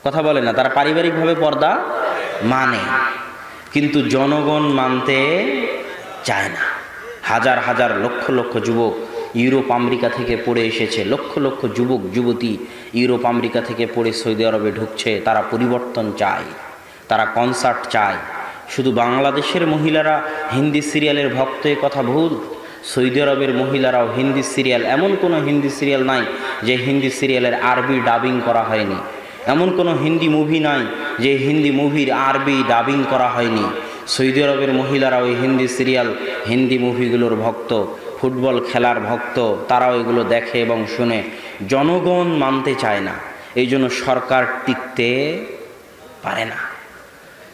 কথা বলে না, তারা পারিবারিকভাবে পর্দা মানে, কিন্তু জনগণ মানতে চায় না। হাজার হাজার লক্ষ লক্ষ যুবক ইউরোপ আমেরিকা থেকে পড়ে এসেছে, লক্ষ লক্ষ যুবক যুবতী ইউরোপ আমেরিকা থেকে পড়ে সৌদি আরবে ঢুকছে। তারা পরিবর্তন চায়, তারা কনসার্ট চায়। শুধু বাংলাদেশের মহিলারা হিন্দি সিরিয়ালের ভক্ত, এ কথা ভুল। সৌদি আরবের মহিলারাও হিন্দি সিরিয়াল, এমন কোনো হিন্দি সিরিয়াল নাই যে হিন্দি সিরিয়ালের আরবি ডাবিং করা হয়নি, এমন কোনো হিন্দি মুভি নাই যে হিন্দি মুভির আরবি ডাবিং করা হয়নি। সৌদি আরবের মহিলারা ওই হিন্দি সিরিয়াল, হিন্দি মুভিগুলোর ভক্ত, ফুটবল খেলার ভক্ত, তারাও এগুলো দেখে এবং শুনে। জনগণ মানতে চায় না, এই জন্য সরকার টিকতে পারে না।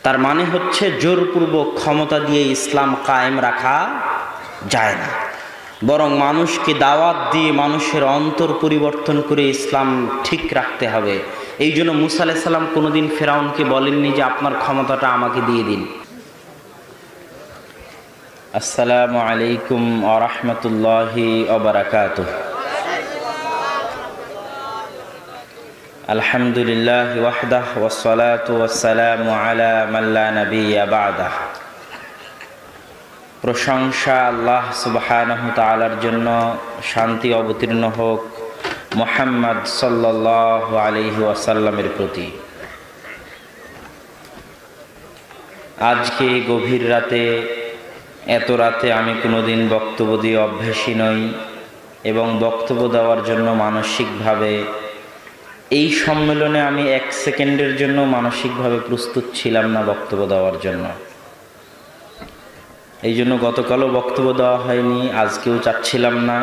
তার মানে হচ্ছে জোরপূর্বক ক্ষমতা দিয়ে ইসলাম কায়েম রাখা যায় না, বরং মানুষকে দাওয়াত দিয়ে মানুষের অন্তর পরিবর্তন করে ইসলাম ঠিক রাখতে হবে। এই জন্য মুসা আলাইহিস সালাম কোনোদিন ফেরাউনকে বলেননি যে আপনার ক্ষমতাটা আমাকে দিয়ে দিন। আসসালামু আলাইকুম ওয়া রাহমাতুল্লাহি ওয়া বারাকাতুহু। আলহামদুলিল্লাহ ওয়াহদাহ ওয়াসসালাতু ওয়াসসালামু আলা মান লা নাবিয়্যা বা'দাহ। প্রশংসা আল্লাহ সুবহানাহু তাআলার জন্য, শান্তি অবতীর্ণ হোক মুহাম্মদ সাল্লাল্লাহু আলাইহি ওয়াসাল্লামের প্রতি। আজকে গভীর রাতে, এত রাতে আমি কোনোদিন বক্তব্য দিয়ে অভ্যাসী নই এবং বক্তব্য দেওয়ার জন্য মানসিকভাবে এই সম্মেলনে আমি এক সেকেন্ডের জন্য মানসিকভাবে প্রস্তুত ছিলাম না বক্তব্য দেওয়ার জন্য। এই জন্য গতকালও বক্তব্য দেওয়া হয়নি, আজকেও চাচ্ছিলাম না।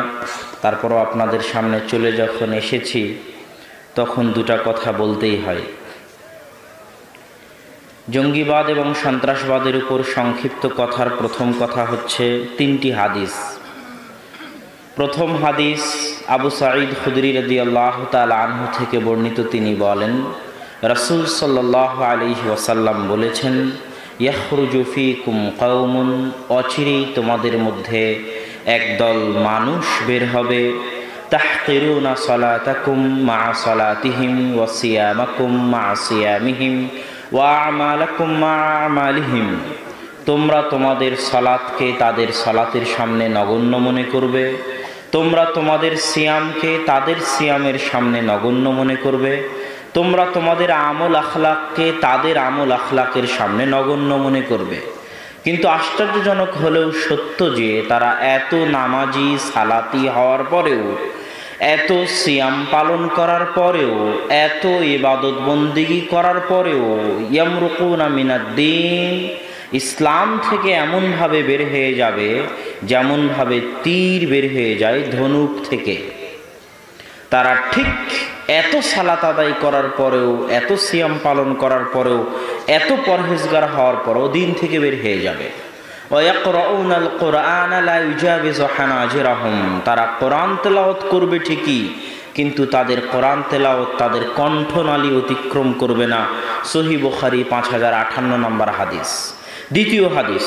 তারপরও আপনাদের সামনে চলে যখন এসেছি তখন দুটা কথা বলতেই হয়। জঙ্গিবাদ এবং সন্ত্রাসবাদের উপর সংক্ষিপ্ত কথার প্রথম কথা হচ্ছে তিনটি হাদিস। প্রথম হাদিস আবু সাঈদ খুদরি রাদিয়াল্লাহু তাআলা আনহু থেকে বর্ণিত। তিনি বলেন, রাসূল সাল্লাল্লাহু আলাইহি ওয়াসাল্লাম বলেছেন, ইয়াখরুজু ফীকুম কওমুন, অচিরেই তোমাদের মধ্যে একদল মানুষ বের হবে, তাহকিরুনা সালাতাকুম মা সালাতিহিম ওয়া সিয়ামাকুম মা সিয়ামিহিম ওয়া আমালাকুম মা আমালিহিম। তোমরা তোমাদের সালাতকে তাদের সালাতের সামনে নগণ্য মনে করবে, তোমরা তোমাদের সিয়ামকে তাদের সিয়ামের সামনে নগণ্য মনে করবে, তোমরা তোমাদের আমল আখলাককে তাদের আমল আখলাকের সামনে নগণ্য মনে করবে। কিন্তু আশ্চর্যজনক হলেও সত্য যে তারা এত নামাজি সালাতি হওয়ার পরেও, এত সিয়াম পালন করার পরেও, এত ইবাদত বন্দিগি করার পরেও ইয়ামরুকুনা মিনাদ্দিন, ইসলাম থেকে এমনভাবে বের হয়ে যাবে যেমনভাবে তীর বের হয়ে যায় ধনুক থেকে। তারা ঠিক এত সালাত আদায় করার পরেও, এত সিয়াম পালন করার পরেও, এত পরহেজগার হওয়ার পরেও দিন থেকে বের হয়ে যাবে। ওয়ায়াকরাউনাল কুরআনা লা ইউজাবিজু হানাজিরাহুম, তারা কোরআন তেলাওয়াত করবে ঠিকই, কিন্তু তাদের কোরআন তেলাওয়াত তাদের কণ্ঠনালী অতিক্রম করবে না। সহিহ বুখারী 5058 নম্বর হাদিস। দ্বিতীয় হাদিস,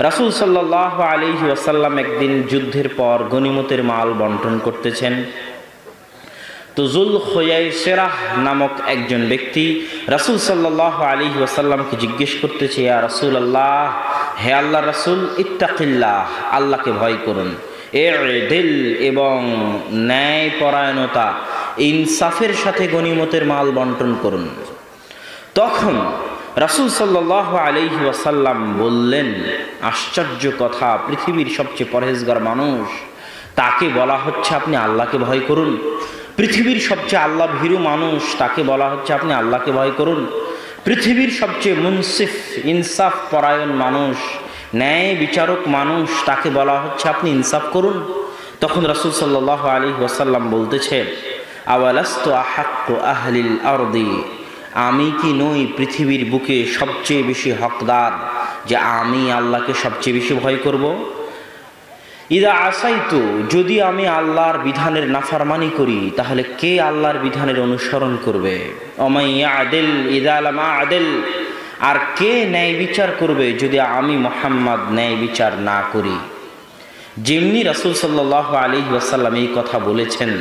রাসূল সাল্লাল্লাহু আলাইহি ওয়াসাল্লাম একদিন যুদ্ধের পর গনিমতের মাল বন্টন করতেছেন। তো যুল খুয়াইসিরাহ নামক একজন ব্যক্তি রাসূল সাল্লাল্লাহু আলাইহি ওয়াসাল্লামকে জিজ্ঞেস করতেছে, ইয়া রাসূলুল্লাহ, হে আল্লাহর রাসূল, ইত্তাকিল্লাহ, আল্লাহকে ভয় করুন, ইদিল, এবং ন্যায়পরায়ণতা, ইনসাফের সাথে গনিমতের মাল বন্টন করুন। তখন রাসূল সাল্লাল্লাহু আলাইহি ওয়াসাল্লাম বললেন, আশ্চর্য কথা, পৃথিবীর সবচেয়ে পরহেজগার মানুষ, তাকে বলা হচ্ছে আপনি আল্লাহকে ভয় করুন। পৃথিবীর সবচেয়ে আল্লাহ ভীরু মানুষ, তাকে বলা হচ্ছে আপনি আল্লাহকে ভয় করুন। পৃথিবীর সবচেয়ে মুনসিফ, ইনসাফ পরায়ণ মানুষ, ন্যায় বিচারক মানুষ, তাকে বলা হচ্ছে আপনি ইনসাফ করুন। তখন রাসূল সাল্লাল্লাহু আলাইহি ওয়াসাল্লাম বলতেছে, আওয়ালাস্তু আহাক্কু আহলিল আরদি, আমি কি নই পৃথিবীর বুকে সবচেয়ে বেশি হকদার যে আমি আল্লাহকে সবচেয়ে বেশি ভয় করব? ইদা আসাইতু, যদি আমি আল্লাহর বিধানের নাফরমানি করি তাহলে কে আল্লাহর বিধানের অনুসরণ করবে? ওমাইয়া আদিল ইদা লামা আদিল, আর কে ন্যায় বিচার করবে যদি আমি মুহাম্মদ ন্যায় বিচার না করি? যেমনি রাসূল সাল্লাল্লাহু আলাইহি ওয়াসাল্লাম এই কথা বলেছেন,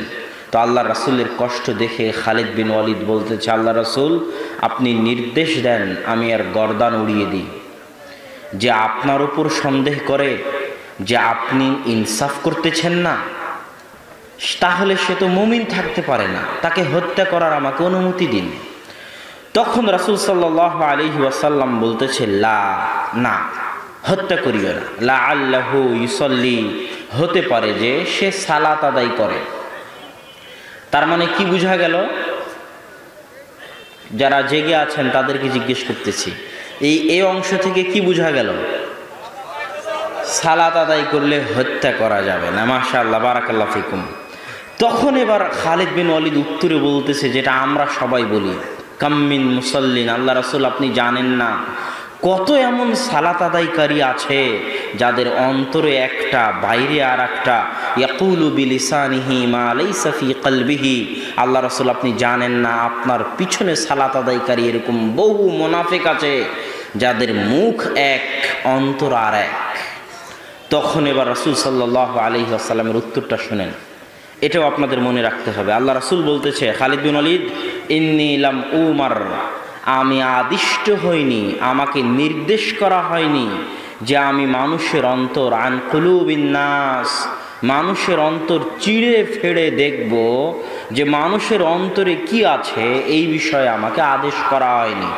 তো আল্লাহ রাসূলের কষ্ট দেখে খালিদ বিন ওয়ালিদ বলতেছে, আল্লাহ রাসূল আপনি নির্দেশ দেন আমি আর গর্দান উড়িয়ে দিই। যে আপনার উপর সন্দেহ করে যে আপনি ইনসাফ করতেছেন না, তাহলে সে তো মুমিন থাকতে পারে না, তাকে হত্যা করার আমাকে অনুমতি দিন। তখন রাসূল সাল্লাল্লাহু আলাইহি ওয়াসাল্লাম বলতেছে, লা, না, হত্যা করিও না। লাআল্লাহু ইউসাল্লি, হতে পারে যে সে সালাত আদায় করে। তার মানে কি বোঝা গেল? যারা জেগে আছেন তাদেরকে জিজ্ঞেস করতেছি, এই অংশ থেকে কি বোঝা গেল? সালাত আদায় করলে হত্যা করা যাবে না। মাশাআল্লাহ, বারাকাল্লাহু ফিকুম। তখন এবার খালিদ বিন ওয়ালিদ উত্তরে বলতেছে, যেটা আমরা সবাই বলি, কাম্মিন মুসাল্লিন, আল্লাহ রাসূল আপনি জানেন না কত এমন সালাত আদায়কারী আছে যাদের অন্তরে একটা বাইরে আর একটা, ইয়াকুলু বিলিসানিহি মা লাইসা ফি কলবিহি। আল্লাহ রাসূল আপনি জানেন না আপনার পিছনে সালাত আদায়কারী এরকম বহু মুনাফিক আছে যাদের মুখ এক অন্তর আর এক। তখন এবার রাসূল সাল্লাল্লাহু আলাইহি ওয়াসাল্লামের উত্তরটা শুনেন, এটাও আপনাদের মনে রাখতে হবে। আল্লাহ রাসূল বলতেছে, খালিদ বিন ওয়ালিদ ইন্নী লাম উমার, আমি আদিষ্ট হইনি, আমাকে নির্দেশ করা হয়নি যে আমি মানুষের অন্তর, আন কুলুবিন নাস, মানুষের অন্তর চিড়ে ফেড়ে দেখব যে মানুষের অন্তরে কি আছে, এই বিষয়ে আমাকে আদেশ করা হয়নি।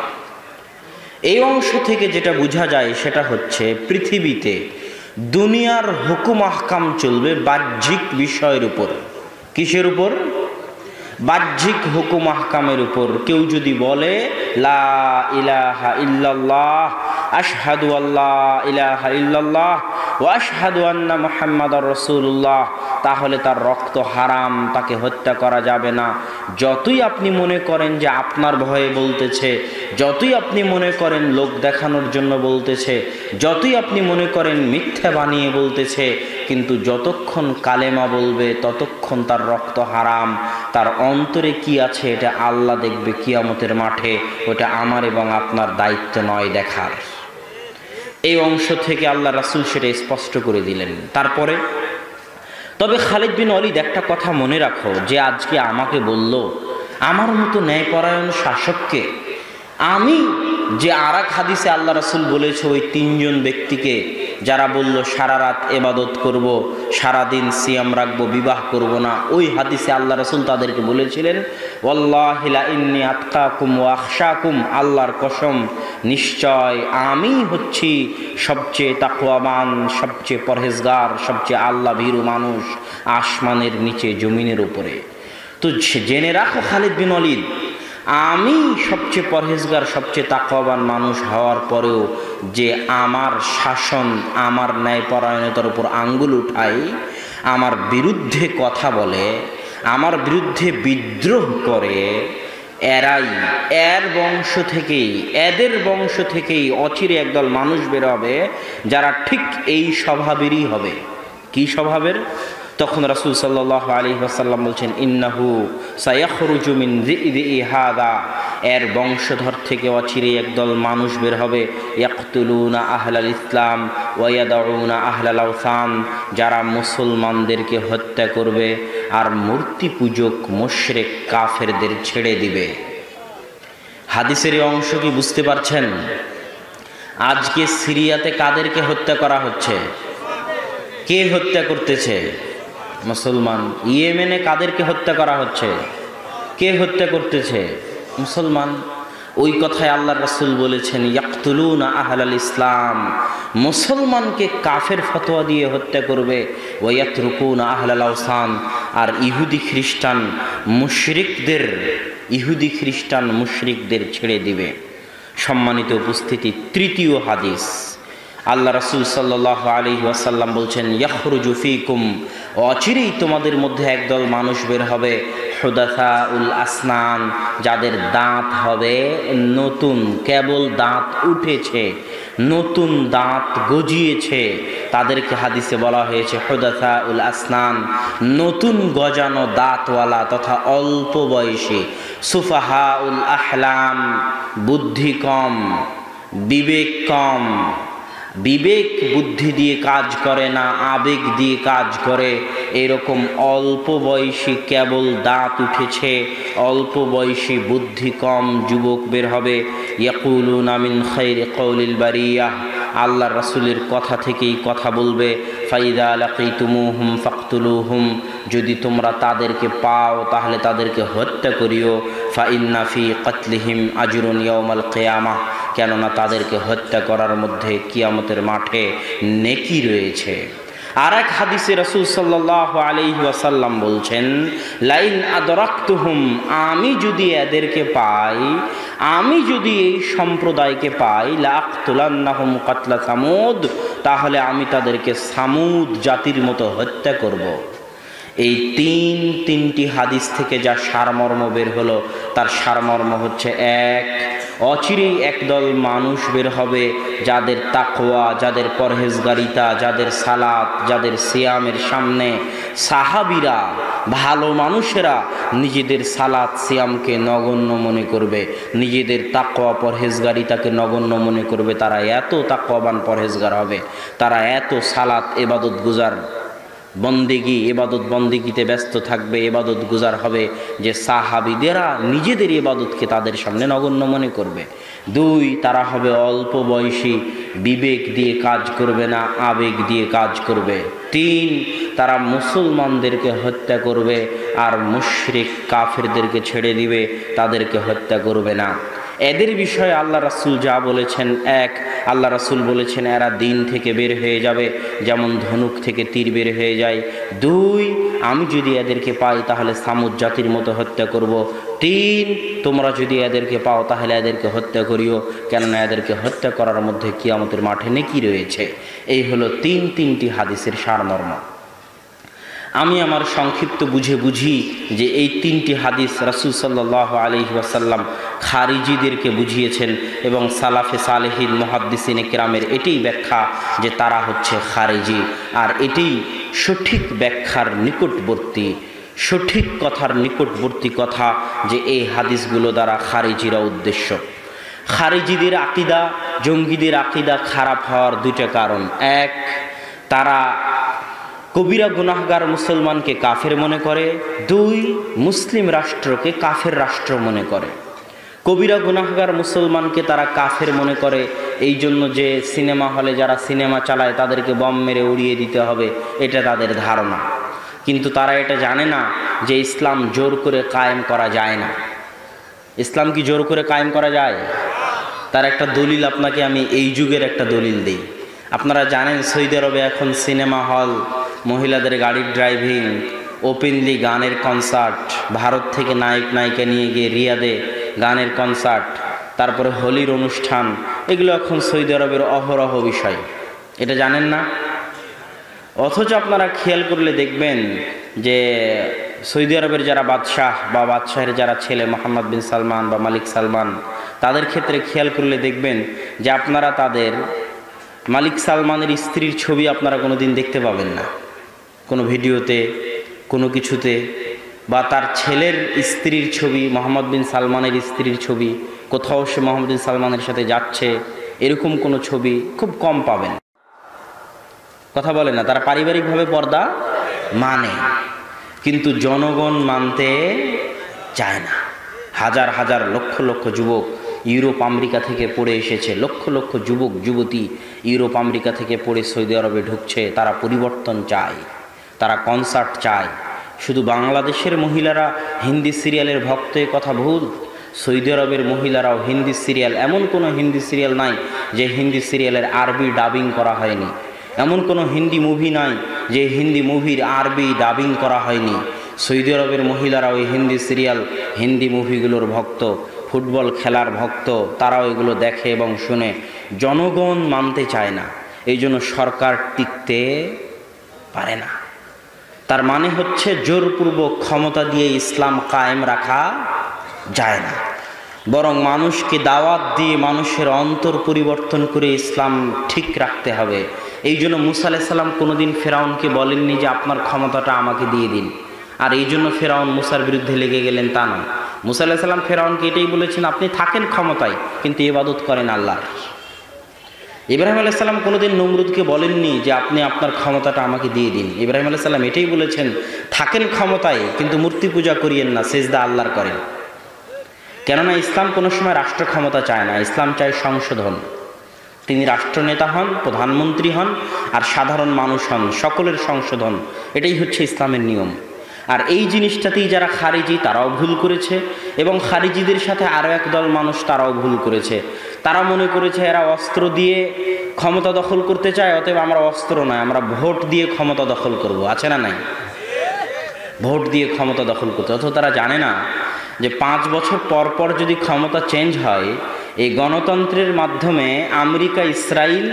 এই অংশ থেকে যেটা বোঝা যায় সেটা হচ্ছে, পৃথিবীতে দুনিয়ার হুকুম আহকাম চলবে বাহ্যিক বিষয়ের উপর। কিসের উপর? বাহ্যিক হুকুম আহকামের উপর। কেউ যদি বলে লা ইলাহা ইল্লাল্লাহ, আশহাদু আল্লা ইলাহা ইল্লাল্লাহ ওয়া আশহাদু আন্না মুহাম্মাদার রাসূলুল্লাহ, তাহলে তার রক্ত হারাম, তাকে হত্যা করা যাবে না। যতই আপনি মনে করেন যে আপনার ভয়ে বলতেছে, যতই আপনি মনে করেন লোক দেখানোর জন্য বলতেছে, যতই আপনি মনে করেন মিথ্যা বানিয়ে বলতেছে, কিন্তু যতক্ষণ কালেমা বলবে ততক্ষণ তার রক্ত হারাম। তার অন্তরে কি আছে এটা আল্লাহ দেখবে কিয়ামতের মাঠে, ওটা আমার এবং আপনার দায়িত্ব নয় দেখার। এই অংশ থেকে আল্লাহ রাসূল সেটা স্পষ্ট করে দিলেন। তারপরে তবে খালিদ বিন ওয়ালিদ একটা কথা মনে রাখো, যে আজকে আমাকে বলল আমার মতো ন্যায়পরায়ণ শাসককে, আমি যে আর এক হাদিসে আল্লাহ রাসূল বলেছে ওই তিনজন ব্যক্তিকে যারা বলল সারা রাত ইবাদত করব, সারাদিন সিয়াম রাখবো, বিবাহ করব না, ওই হাদিসে আল্লাহ রাসূল তাদেরকে বলেছিলেন, ওয়াল্লাহি লা ইন্নী আতকাকুম ওয়া আখশাকুম, আল্লাহর কসম নিশ্চয় আমি হচ্ছি সবচেয়ে তাকওয়াবান, সবচেয়ে পরহেজগার, সবচেয়ে আল্লাহ ভীরু মানুষ আসমানের নিচে জমিনের উপরে। তো জেনে রাখো খালিদ বিন ওয়ালিদ, আমি সবচেয়ে পরহেজগার, সবচেয়ে তাকওয়াবান মানুষ হওয়ার পরেও যে আমার শাসন, আমার ন্যায়পরায়ণতার উপর আঙ্গুল উঠাই, আমার বিরুদ্ধে কথা বলে, আমার বিরুদ্ধে বিদ্রোহ করে, এরাই, এদের বংশ থেকেই অচিরে একদল মানুষ বের হবে যারা ঠিক এই স্বভাবেরই হবে। কি স্বভাবের? তখন রাসূল সাল্লাল্লাহু আলাইহি ওয়াসাল্লাম বলছেন, ইন্নাহু সায়াখরুজু মিন যিদি হাদা, এর বংশধর থেকে অচিরে একদল মানুষ বের হবে, ইয়াকতুলুনা আহলাল ইসলাম ওয়া ইয়াদাউনা আহলাল আওসান, যারা মুসলমানদেরকে হত্যা করবে আর মূর্তি পূজক মুশরিক কাফেরদের ছেড়ে দিবে। হাদিসের এই অংশ কি বুঝতে পারছেন? আজকে সিরিয়াতে কাদেরকে হত্যা করা হচ্ছে? কে হত্যা করতেছে? মুসলমান। ইয়েমেনে কাদেরকে হত্যা করা হচ্ছে? কে হত্যা করতেছে? মুসলমান। ওই কথায় আল্লাহর রাসূল বলেছেন, ইয়াকতুলুনা আহলাল ইসলাম, মুসলমানকে কাফের ফতোয়া দিয়ে হত্যা করবে, ওয়া ইয়াতরুকুনা আহলাল আওসান, আর ইহুদি খ্রিস্টান মুশরিকদের ছেড়ে দিবে। সম্মানিত উপস্থিতি, তৃতীয় হাদিস, আল্লাহ রাসূল সাল্লাল্লাহু আলাইহি ওয়াসাল্লাম বলছেন, ইয়াখরুজু ফীকুম, অচিরেই তোমাদের মধ্যে একদল মানুষ বের হবে, হুদাসাউল আসনান, যাদের দাঁত হবে নতুন, কেবল দাঁত উঠেছে, নতুন দাঁত গজিয়েছে, তাদেরকে হাদিসে বলা হয়েছে হুদাসাউল আসনান, নতুন গজানো দাঁতওয়ালা তথা অল্প বয়সী, সুফাহাউল আহলাম, বুদ্ধি কম, বিবেক কম, বিবেক বুদ্ধি দিয়ে কাজ করে না, আবেগ দিয়ে কাজ করে। এরকম অল্প বয়সী, কেবল দাঁত উঠেছে, অল্প বয়সী বুদ্ধি কম যুবক বের হবে। ইয়াকুলুনা মিন খায়রি কওলিল বারিয়াহ, আল্লাহ রাসূলের কথা থেকেই কথা বলবে। ফাইদা লাকিতুমুহুম ফাকতুলুহুম, যদি তোমরা তাদেরকে পাও তাহলে তাদেরকে হত্যা করিও। ফাইন্না ফি কাতলিহিম আজরুন ইয়াউমাল কিয়ামাহ, কেননা তাদেরকে হত্যা করার মধ্যে কিয়ামতের মাঠে নেকি রয়েছে। আর এক হাদিসে রাসূল সাল্লাল্লাহু আলাইহি ওয়াসাল্লাম বলছেন, লাইন আদরাকতুহুম, আমি যদি এদেরকে পাই, আমি যদি এই সম্প্রদায়কে পাই, লাআকতুলান্নাহুম কাতলা সামুদ, তাহলে আমি তাদেরকে সামুদ জাতির মতো হত্যা করব। এই তিনটি হাদিস থেকে যা সারমর্ম বের হলো, তার সারমর্ম হচ্ছে এক, অচিরেই একদল মানুষ বের হবে যাদের তাকওয়া, যাদের পরহেজগারিতা, যাদের সালাত, যাদের সিয়ামের সামনে সাহাবীরা, ভালো মানুষেরা নিজেদের সালাত সিয়ামকে নগণ্য মনে করবে, নিজেদের তাকওয়া পরহেজগারিতাকে নগণ্য মনে করবে। তারা এত তাকওয়াবান পরহেজগার হবে, তারা এত সালাত ইবাদত গুজার, বন্দেগি ইবাদত বন্দেগিতে ব্যস্ত থাকবে, ইবাদত গুজার হবে, যে সাহাবীদেরা নিজেদের ইবাদতকে তাদের সামনে নগণ্য মনে করবে। দুই, তারা হবে অল্প বয়সী, বিবেক দিয়ে কাজ করবে না, আবেগ দিয়ে কাজ করবে। তিন, তারা মুসলমানদেরকে হত্যা করবে আর মুশরিক কাফেরদেরকে ছেড়ে দিবে, তাদেরকে হত্যা করবে না। এদের বিষয়ে আল্লাহ রাসূল যা বলেছেন, এক, আল্লাহ রাসূল বলেছেন এরা দিন থেকে বের হয়ে যাবে যেমন ধনুক থেকে তীর বের হয়ে যায়। দুই, আমি যদি এদেরকে পাই তাহলে সামুদ জাতির মতো হত্যা করব। তিন, তোমরা যদি এদেরকে পাও তাহলে এদেরকে হত্যা করিও, কেননা এদেরকে হত্যা করার মধ্যে কিয়ামতের মাঠে নেকি রয়েছে। এই হলো তিনটি হাদিসের সারমর্ম। আমি আমার সংক্ষিপ্ত বুঝি যে এই তিনটি হাদিস রাসূল সাল্লাল্লাহু আলাইহি ওয়াসাল্লাম খারিজিদেরকে বুঝিয়েছেন, এবং সালাফে সালেহিন মুহাদ্দিসিনে কেরামের এটাই ব্যাখ্যা যে তারা হচ্ছে খারিজি। আর এটাই সঠিক ব্যাখ্যার নিকটবর্তী, সঠিক কথার নিকটবর্তী কথা, যে এই হাদিসগুলো দ্বারা খারিজিরা উদ্দেশ্য। খারিজিদের আকিদা, জঙ্গিদের আকিদা খারাপ হওয়ার দুইটা কারণ। এক, তারা কবিরা গুনাহগার মুসলমানকে কাফের মনে করে। দুই, মুসলিম রাষ্ট্রকে কাফের রাষ্ট্র মনে করে। কবিরা গুনাহগার মুসলমানকে তারা কাফের মনে করে এই জন্য যে সিনেমা হলে যারা সিনেমা চালায় তাদেরকে বম মেরে উড়িয়ে দিতে হবে, এটা তাদের ধারণা। কিন্তু তারা এটা জানে না যে ইসলাম জোর করে কায়েম করা যায় না। ইসলাম কি জোর করে কায়েম করা যায়? তার একটা দলিল আপনাকে আমি এই যুগের একটা দলিল দিই। আপনারা জানেন সৌদি আরবে এখন সিনেমা হল, মহিলাদের গাড়ির ড্রাইভিং, ওপেনলি গানের কনসার্ট, ভারত থেকে নায়ক নায়িকা নিয়ে গিয়ে রিয়াদে গানের কনসার্ট, তারপরে হোলির অনুষ্ঠান, এগুলো এখন সৌদি আরবের অহরহ বিষয়। এটা জানেন না? অথচ আপনারা খেয়াল করলে দেখবেন যে সৌদি আরবের যারা বাদশাহ বা বাদশাহের যারা ছেলে, মোহাম্মদ বিন সালমান বা মালিক সালমান, তাদের ক্ষেত্রে খেয়াল করলে দেখবেন যে আপনারা তাদের মালিক সালমানের স্ত্রীর ছবি আপনারা কোনো দিন দেখতে পাবেন না, কোনো ভিডিওতে, কোনো কিছুতে। বা তার ছেলের স্ত্রীর ছবি, মোহাম্মদ বিন সালমানের স্ত্রীর ছবি, কোথাও সে মোহাম্মদ বিন সালমানের সাথে যাচ্ছে, এরকম কোনো ছবি খুব কম পাবেন। কথা বলে না, তারা পারিবারিকভাবে পর্দা মানে, কিন্তু জনগণ মানতে চায় না। হাজার হাজার লক্ষ লক্ষ যুবক ইউরোপ আমেরিকা থেকে পড়ে এসেছে, লক্ষ লক্ষ যুবক যুবতী ইউরোপ আমেরিকা থেকে পড়ে সৌদি আরবে ঢুকছে। তারা পরিবর্তন চায়, তারা কনসার্ট চায়। শুধু বাংলাদেশের মহিলারা হিন্দি সিরিয়ালের ভক্ত, এ কথা ভুল। সৌদি আরবের মহিলারাও হিন্দি সিরিয়াল, এমন কোনো হিন্দি সিরিয়াল নাই যে হিন্দি সিরিয়ালের আরবি ডাবিং করা হয়নি, এমন কোনো হিন্দি মুভি নাই যে হিন্দি মুভির আরবি ডাবিং করা হয়নি। সৌদি আরবের মহিলারা ওই হিন্দি সিরিয়াল, হিন্দি মুভিগুলোর ভক্ত, ফুটবল খেলার ভক্ত, তারাও এগুলো দেখে এবং শুনে। জনগণ মানতে চায় না, এই জন্য সরকার টিকতে পারে না। তার মানে হচ্ছে জোরপূর্বক ক্ষমতা দিয়ে ইসলাম কায়েম রাখা যায় না, বরং মানুষকে দাওয়াত দিয়ে মানুষের অন্তর পরিবর্তন করে ইসলাম ঠিক রাখতে হবে। এই জন্য মুসা আলাইহিস সালাম কোনোদিন ফেরাউনকে বলেননি যে আপনার ক্ষমতাটা আমাকে দিয়ে দিন, আর এই জন্য ফেরাউন মুসার বিরুদ্ধে লেগে গেলেন, তা নয়। মুসা আলাইহিস সালাম ফেরাউনকে এটাই বলেছেন, আপনি থাকেন ক্ষমতায় কিন্তু ইবাদত করেন আল্লাহর। ইব্রাহিম আলাইহিস সালাম কোনোদিন নমরুদকে বলেননি যে আপনি আপনার ক্ষমতাটা আমাকে দিয়ে দিন। ইব্রাহিম আলাইহিস সালাম এটাই বলেছেন, থাকেন ক্ষমতায় কিন্তু মূর্তি পূজা করিয়েন না, সেজদা আল্লাহর করেন। কেননা ইসলাম কোনো সময় রাষ্ট্র ক্ষমতা চায় না, ইসলাম চায় সংশোধন। তিনি রাষ্ট্রনেতা হন, প্রধানমন্ত্রী হন, আর সাধারণ মানুষ হন, সকলের সংশোধন। এটাই হচ্ছে ইসলামের নিয়ম। আর এই জিনিসটাতেই যারা খারিজি তারাও ভুল করেছে, এবং খারিজিদের সাথে আরও একদল মানুষ তারাও ভুল করেছে। তারা মনে করেছে এরা অস্ত্র দিয়ে ক্ষমতা দখল করতে চায়, অতএব আমরা অস্ত্র নয়, আমরা ভোট দিয়ে ক্ষমতা দখল করব। আছে না নাই? ভোট দিয়ে ক্ষমতা দখল করতে। অথচ তারা জানে না যে 5 বছর পর পর যদি ক্ষমতা চেঞ্জ হয়, এই গণতন্ত্রের মাধ্যমে আমেরিকা, ইসরায়েল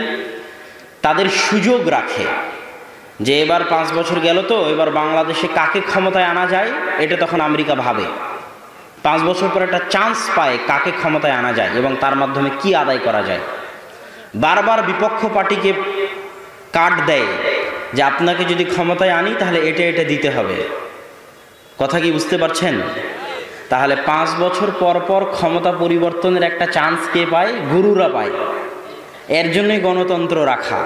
তাদের সুযোগ রাখে যে এবার 5 বছর গেল তো এবার বাংলাদেশে কাকে ক্ষমতায় আনা যায়, এটা তখন আমেরিকা ভাবে। 5 বছর পর একটা চান্স পায় কাকে ক্ষমতায় আনা যায় এবং তার মাধ্যমে কি আদায় করা যায়। বারবার বিপক্ষ পার্টিকে কার্ড দেয় যে আপনাকে যদি ক্ষমতায় আনি তাহলে এটা এটা দিতে হবে। কথা কি বুঝতে পারছেন? তাহলে 5 বছর পর পর ক্ষমতা পরিবর্তনের একটা চান্স কে পায়? গুরুরা পায়। এর জন্যই গণতন্ত্র রাখা।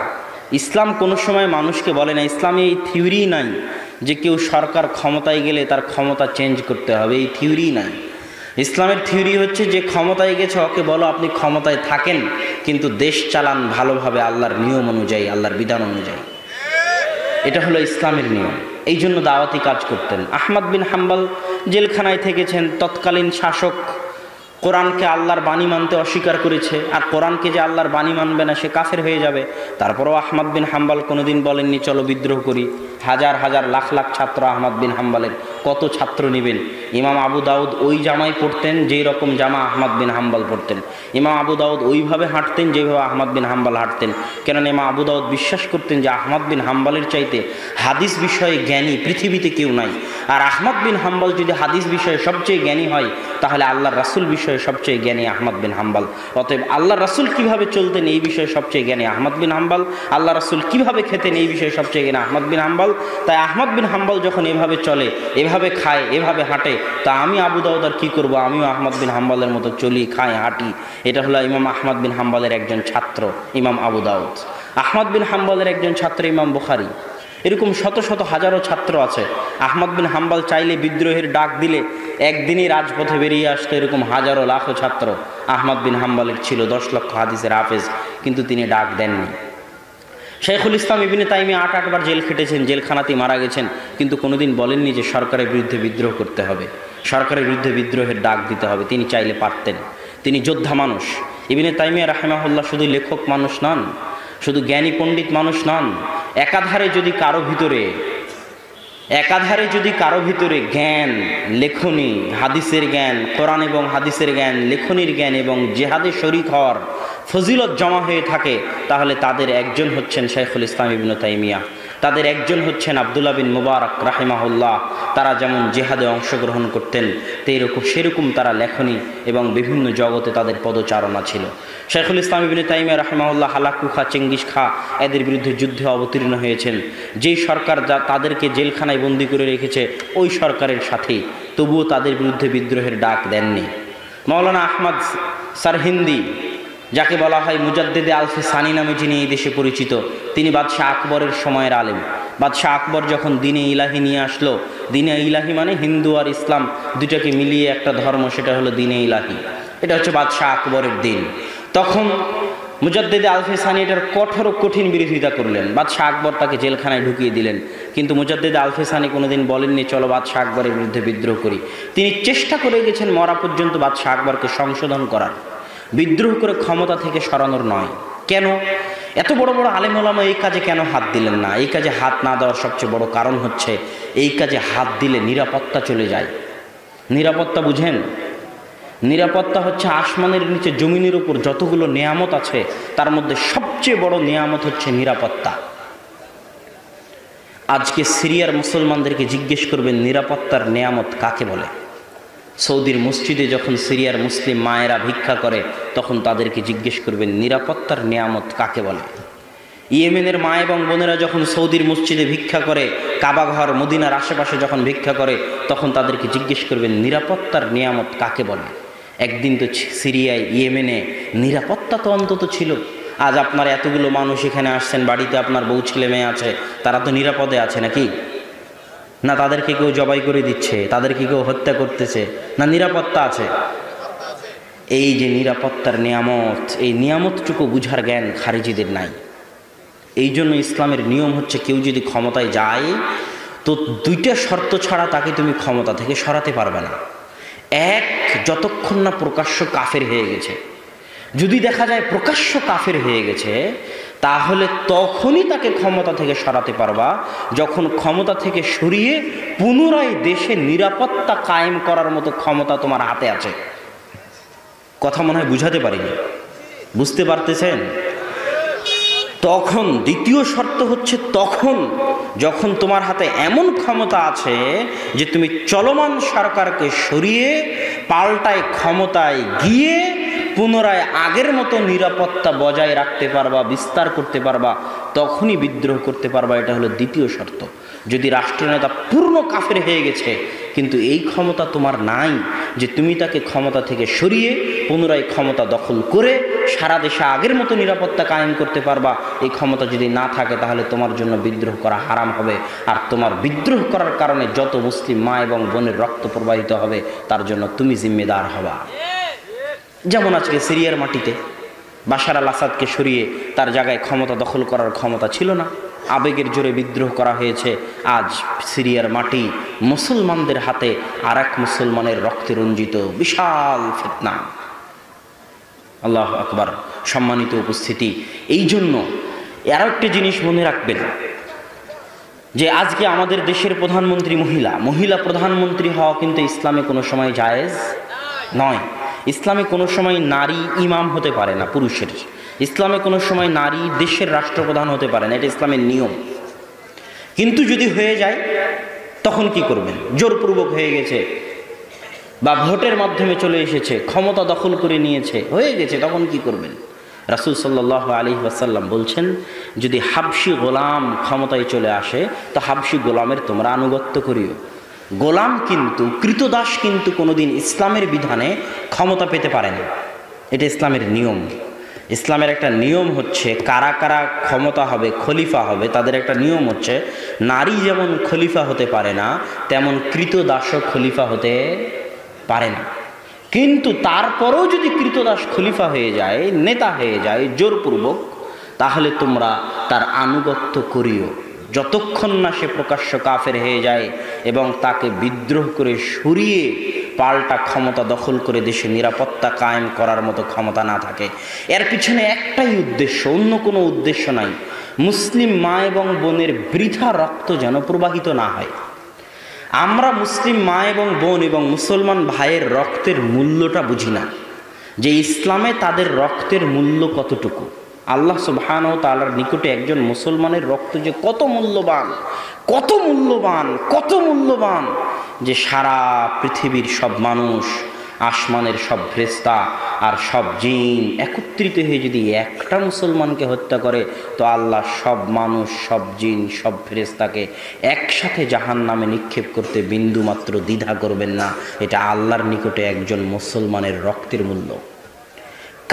ইসলাম কোনো সময় মানুষকে বলে না, ইসলামে এই থিওরি নাই যে কেউ সরকার ক্ষমতায় গেলে তার ক্ষমতা চেঞ্জ করতে হবে, এই থিওরি নাই। ইসলামের থিওরি হচ্ছে যে ক্ষমতায় গেছে ওকে বলো আপনি ক্ষমতায় থাকেন, কিন্তু দেশ চালান ভালোভাবে আল্লাহর নিয়ম অনুযায়ী, আল্লাহর বিধান অনুযায়ী। এটা হলো ইসলামের নিয়ম। এই জন্য দাওয়াতি কাজ করতেন। আহমদ বিন হাম্বল জেলখানায় থেকেছেন, তৎকালীন শাসক কোরআনকে আল্লাহর বাণী মানতে অস্বীকার করেছে, আর কোরআনকে যে আল্লাহর বাণী মানবে না সে কাফের হয়ে যাবে। তারপরেও আহমদ বিন হাম্বল কোনোদিন বলেননি চলো বিদ্রোহ করি। হাজার হাজার লাখ লাখ ছাত্র আহমদ বিন হাম্বলের, কত ছাত্র নেবেন? ইমাম আবু দাউদ ওই জামাই পড়তেন যেই রকম জামা আহমদ বিন হাম্বল পড়তেন। ইমাম আবু দাউদ ওইভাবে হাঁটতেন যেভাবে আহমদ বিন হাম্বল হাঁটতেন। কেননা ইমাম আবু দাউদ বিশ্বাস করতেন যে আহমদ বিন হাম্বলের চাইতে হাদিস বিষয়ে জ্ঞানী পৃথিবীতে কেউ নাই। আর আহমদ বিন হাম্বল যদি হাদিস বিষয়ে সবচেয়ে জ্ঞানী হয় তাহলে আল্লাহর রাসূল বিষয়ে সবচেয়ে জ্ঞানী আহমদ বিন হাম্বল। অতএব আল্লাহর রাসূল কীভাবে চলতেন এই বিষয়ে সবচেয়ে জ্ঞানী আহমদ বিন হাম্বল, আল্লাহ রাসূল কীভাবে খেতেন এই বিষয়ে সবচেয়ে জ্ঞানী আহমদ বিন হাম্বল। তাই আহমদ বিন হাম্বল যখন এভাবে চলে, এভাবে খায়, এভাবে হাঁটে, তা আমি আবু দাউদ আর কী করবো? আমিও আহমদ বিন হাম্বলের মতো চলি, খাই, হাঁটি। এটা হলো ইমাম আহমদ বিন হাম্বলের একজন ছাত্র ইমাম আবু দাউদ। আহমদ বিন হাম্বলের একজন ছাত্র ইমাম বুখারী। এরকম শত শত হাজারো ছাত্র আছে। আহমদ বিন হাম্বল চাইলে বিদ্রোহের ডাক দিলে একদিনই রাজপথে বেরিয়ে আসতো, এরকম হাজারো লাখো ছাত্র আহমদ বিন হাম্বলের ছিল। 10 লক্ষ হাদিসের হাফেজ, কিন্তু তিনি ডাক দেননি। শেখুল ইসলাম ইবনে তাইমিয়া 8 বার জেল খেটেছেন, জেলখানাতেই মারা গেছেন, কিন্তু কোনোদিন বলেননি যে সরকারের বিরুদ্ধে বিদ্রোহ করতে হবে, সরকারের বিরুদ্ধে বিদ্রোহের ডাক দিতে হবে। তিনি চাইলে পারতেন। তিনি যোদ্ধা মানুষ। ইবনে তাইমিয়া রাহিমাহুল্লাহ শুধু লেখক মানুষ নন, শুধু জ্ঞানী পণ্ডিত মানুষ নন। একাধারে যদি কারো ভিতরে জ্ঞান, লেখনী, হাদিসের জ্ঞান, কোরআন এবং হাদিসের জ্ঞান, লেখনীর জ্ঞান এবং জিহাদে শরীক হওয়ার ফজিলত জমা হয়ে থাকে, তাহলে তাদের একজন হচ্ছেন শেখুল ইসলাম ইবনে তাইমিয়া, তাদের একজন হচ্ছেন আব্দুল্লাহ বিন মুবারক রাহিমাহুল্লাহ। তারা যেমন জিহাদে অংশগ্রহণ করতেন সেরকম তারা লেখনী এবং বিভিন্ন জগতে তাদের পদচারণা ছিল। শেখুল ইসলাম ইবনে তাইমিয়া রাহিমাহুল্লাহ হালাকু খা, চেঙ্গিস খা এদের বিরুদ্ধে যুদ্ধে অবতীর্ণ হয়েছেন। যেই সরকার তাদেরকে জেলখানায় বন্দি করে রেখেছে ওই সরকারের সাথেই, তবুও তাদের বিরুদ্ধে বিদ্রোহের ডাক দেননি। মাওলানা আহমদ সারহিন্দি, যাকে বলা হয় মুজাদ্দেদে আলফে সানি নামে, যিনি এই দেশে পরিচিত, তিনি বাদশাহ আকবরের সময়ের আলেম। বাদশাহ আকবর যখন দিনে ইলাহি নিয়ে আসলো, দিনে ইলাহি মানে হিন্দু আর ইসলাম দুটাকে মিলিয়ে একটা ধর্ম, সেটা হলো দিনে ইলাহি। এটা হচ্ছে বাদশাহ আকবরের দিন। তখন মুজাদ্দেদে আলফে সানি এটার কঠিন বিরোধিতা করলেন। বাদশাহ আকবর তাকে জেলখানায় ঢুকিয়ে দিলেন। কিন্তু মুজাদ্দেদে আলফে সানি কোনোদিন বলেননি চলো বাদশাহ আকবরের বিরুদ্ধে বিদ্রোহ করি। তিনি চেষ্টা করে গেছেন মরা পর্যন্ত বাদশাহ আকবরকে সংশোধন করার, বিদ্রোহ করে ক্ষমতা থেকে সরানোর নয়। কেন? এত বড় বড় আলেম ওলামা এই কাজে কেন হাত দিলেন না? এই কাজে হাত না দেওয়ার সবচেয়ে বড় কারণ হচ্ছে এই কাজে হাত দিলে নিরাপত্তা চলে যায়। নিরাপত্তা বুঝেন? নিরাপত্তা হচ্ছে আসমানের নিচে জমিনের উপর যতগুলো নেয়ামত আছে তার মধ্যে সবচেয়ে বড় নেয়ামত হচ্ছে নিরাপত্তা। আজকে সিরিয়ার মুসলমানদেরকে জিজ্ঞেস করবেন নিরাপত্তার নেয়ামত কাকে বলে। সৌদির মসজিদে যখন সিরিয়ার মুসলিম মায়েরা ভিক্ষা করে তখন তাদেরকে জিজ্ঞেস করবেন নিরাপত্তার নেয়ামত কাকে বলে। ইয়েমেনের মা এবং বোনেরা যখন সৌদির মসজিদে ভিক্ষা করে, কাবাঘর মদিনার আশেপাশে যখন ভিক্ষা করে, তখন তাদেরকে জিজ্ঞেস করবেন নিরাপত্তার নেয়ামত কাকে বলে। একদিন তো সিরিয়ায়, ইয়েমেনে নিরাপত্তা তো অন্তত ছিল। আজ আপনার এতগুলো মানুষ এখানে আসছেন, বাড়িতে আপনার বউ ছেলে মেয়ে আছে, তারা তো নিরাপদে আছে নাকি? না তাদেরকে কেউ জবাই করে দিচ্ছে, তাদেরকে কেউ হত্যা করতেছে, না নিরাপত্তা আছে? এই যে নিরাপত্তার নিয়ামত, এই নিয়ামতটুকু বুঝার জ্ঞান খারিজিদের নাই। এই জন্য ইসলামের নিয়ম হচ্ছে কেউ যদি ক্ষমতায় যায় তো দুইটা শর্ত ছাড়া তাকে তুমি ক্ষমতা থেকে সরাতে পারবে না। এক, যতক্ষণ না প্রকাশ্য কাফের হয়ে গেছে। যদি দেখা যায় প্রকাশ্য কাফের হয়ে গেছে, তাহলে তখনই তাকে ক্ষমতা থেকে সরাতে পারবা, যখন ক্ষমতা থেকে সরিয়ে পুনরায় দেশে নিরাপত্তা কায়েম করার মতো ক্ষমতা তোমার হাতে আছে। কথা মনে হয় বুঝাতে পারিনি, বুঝতে পারতেছেন? তখন দ্বিতীয় শর্ত হচ্ছে তখন যখন তোমার হাতে এমন ক্ষমতা আছে যে তুমি চলমান সরকারকে সরিয়ে পাল্টায় ক্ষমতায় গিয়ে পুনরায় আগের মতো নিরাপত্তা বজায় রাখতে পারবা, বিস্তার করতে পারবা, তখনই বিদ্রোহ করতে পারবা। এটা হলো দ্বিতীয় শর্ত। যদি রাষ্ট্রনেতা পূর্ণ কাফের হয়ে গেছে কিন্তু এই ক্ষমতা তোমার নাই যে তুমি তাকে ক্ষমতা থেকে সরিয়ে পুনরায় ক্ষমতা দখল করে সারা দেশে আগের মতো নিরাপত্তা কায়েম করতে পারবা, এই ক্ষমতা যদি না থাকে তাহলে তোমার জন্য বিদ্রোহ করা হারাম হবে। আর তোমার বিদ্রোহ করার কারণে যত মুসলিম মা এবং বোনের রক্ত প্রবাহিত হবে তার জন্য তুমি জিম্মেদার হবা। যেমন আজকে সিরিয়ার মাটিতে বাশার আল আসাদকে সরিয়ে তার জায়গায় ক্ষমতা দখল করার ক্ষমতা ছিল না, আবেগের জোরে বিদ্রোহ করা হয়েছে। আজ সিরিয়ার মাটি মুসলমানদের হাতে আর এক মুসলমানের রক্তে রঞ্জিত, বিশাল ফিতনা। আল্লাহু আকবার। সম্মানিত উপস্থিতি, এই জন্য আরও একটা জিনিস মনে রাখবেন যে আজকে আমাদের দেশের প্রধানমন্ত্রী মহিলা প্রধানমন্ত্রী হওয়া কিন্তু ইসলামে কোনো সময় জায়েজ নয়। ইসলামে কোনো সময় নারী ইমাম হতে পারে না পুরুষের। ইসলামে কোনো সময় নারী দেশের রাষ্ট্রপ্রধান হতে পারে না, এটা ইসলামের নিয়ম। কিন্তু যদি হয়ে যায় তখন কি করবেন? জোরপূর্বক হয়ে গেছে বা ভোটের মাধ্যমে চলে এসেছে, ক্ষমতা দখল করে নিয়েছে, হয়ে গেছে, তখন কি করবেন? রাসূল সাল্লাল্লাহু আলাইহি ওয়াসাল্লাম বলছেন, যদি হাবশি গোলাম ক্ষমতায় চলে আসে তো হাবশি গোলামের তোমরা আনুগত্য করিও। গোলাম কিন্তু, কৃতদাস কিন্তু কোনোদিন ইসলামের বিধানে ক্ষমতা পেতে পারে না, এটা ইসলামের নিয়ম। ইসলামের একটা নিয়ম হচ্ছে কারা কারা ক্ষমতা হবে, খলিফা হবে, তাদের একটা নিয়ম হচ্ছে নারী যেমন খলিফা হতে পারে না তেমন কৃতদাসও খলিফা হতে পারে না। কিন্তু তারপরেও যদি কৃতদাস খলিফা হয়ে যায়, নেতা হয়ে যায় জোরপূর্বক, তাহলে তোমরা তার আনুগত্য করিও যতক্ষণ না সে প্রকাশ্য কাফের হয়ে যায় এবং তাকে বিদ্রোহ করে সরিয়ে পাল্টা ক্ষমতা দখল করে দেশে নিরাপত্তা কায়েম করার মতো ক্ষমতা না থাকে। এর পিছনে একটাই উদ্দেশ্য, অন্য কোনো উদ্দেশ্য নাই। মুসলিম মা এবং বোনের বৃথা রক্ত যেন প্রবাহিত না হয়। আমরা মুসলিম মা এবং বোন এবং মুসলমান ভাইয়ের রক্তের মূল্যটা বুঝি না, যে ইসলামে তাদের রক্তের মূল্য কতটুকু। আল্লাহ সুবহানাহু ওয়া তাআলার নিকটে একজন মুসলমানের রক্ত যে কত মূল্যবান, কত মূল্যবান, কত মূল্যবান, যে সারা পৃথিবীর সব মানুষ, আসমানের সব ফেরেশতা আর সব জিন একত্রিত হয়ে যদি একটা মুসলমানকে হত্যা করে তো আল্লাহ সব মানুষ, সব জিন, সব ফেরেশতাকে একসাথে জাহান্নামে নিক্ষেপ করতে বিন্দুমাত্র দ্বিধা করবেন না। এটা আল্লাহর নিকটে একজন মুসলমানের রক্তের মূল্য।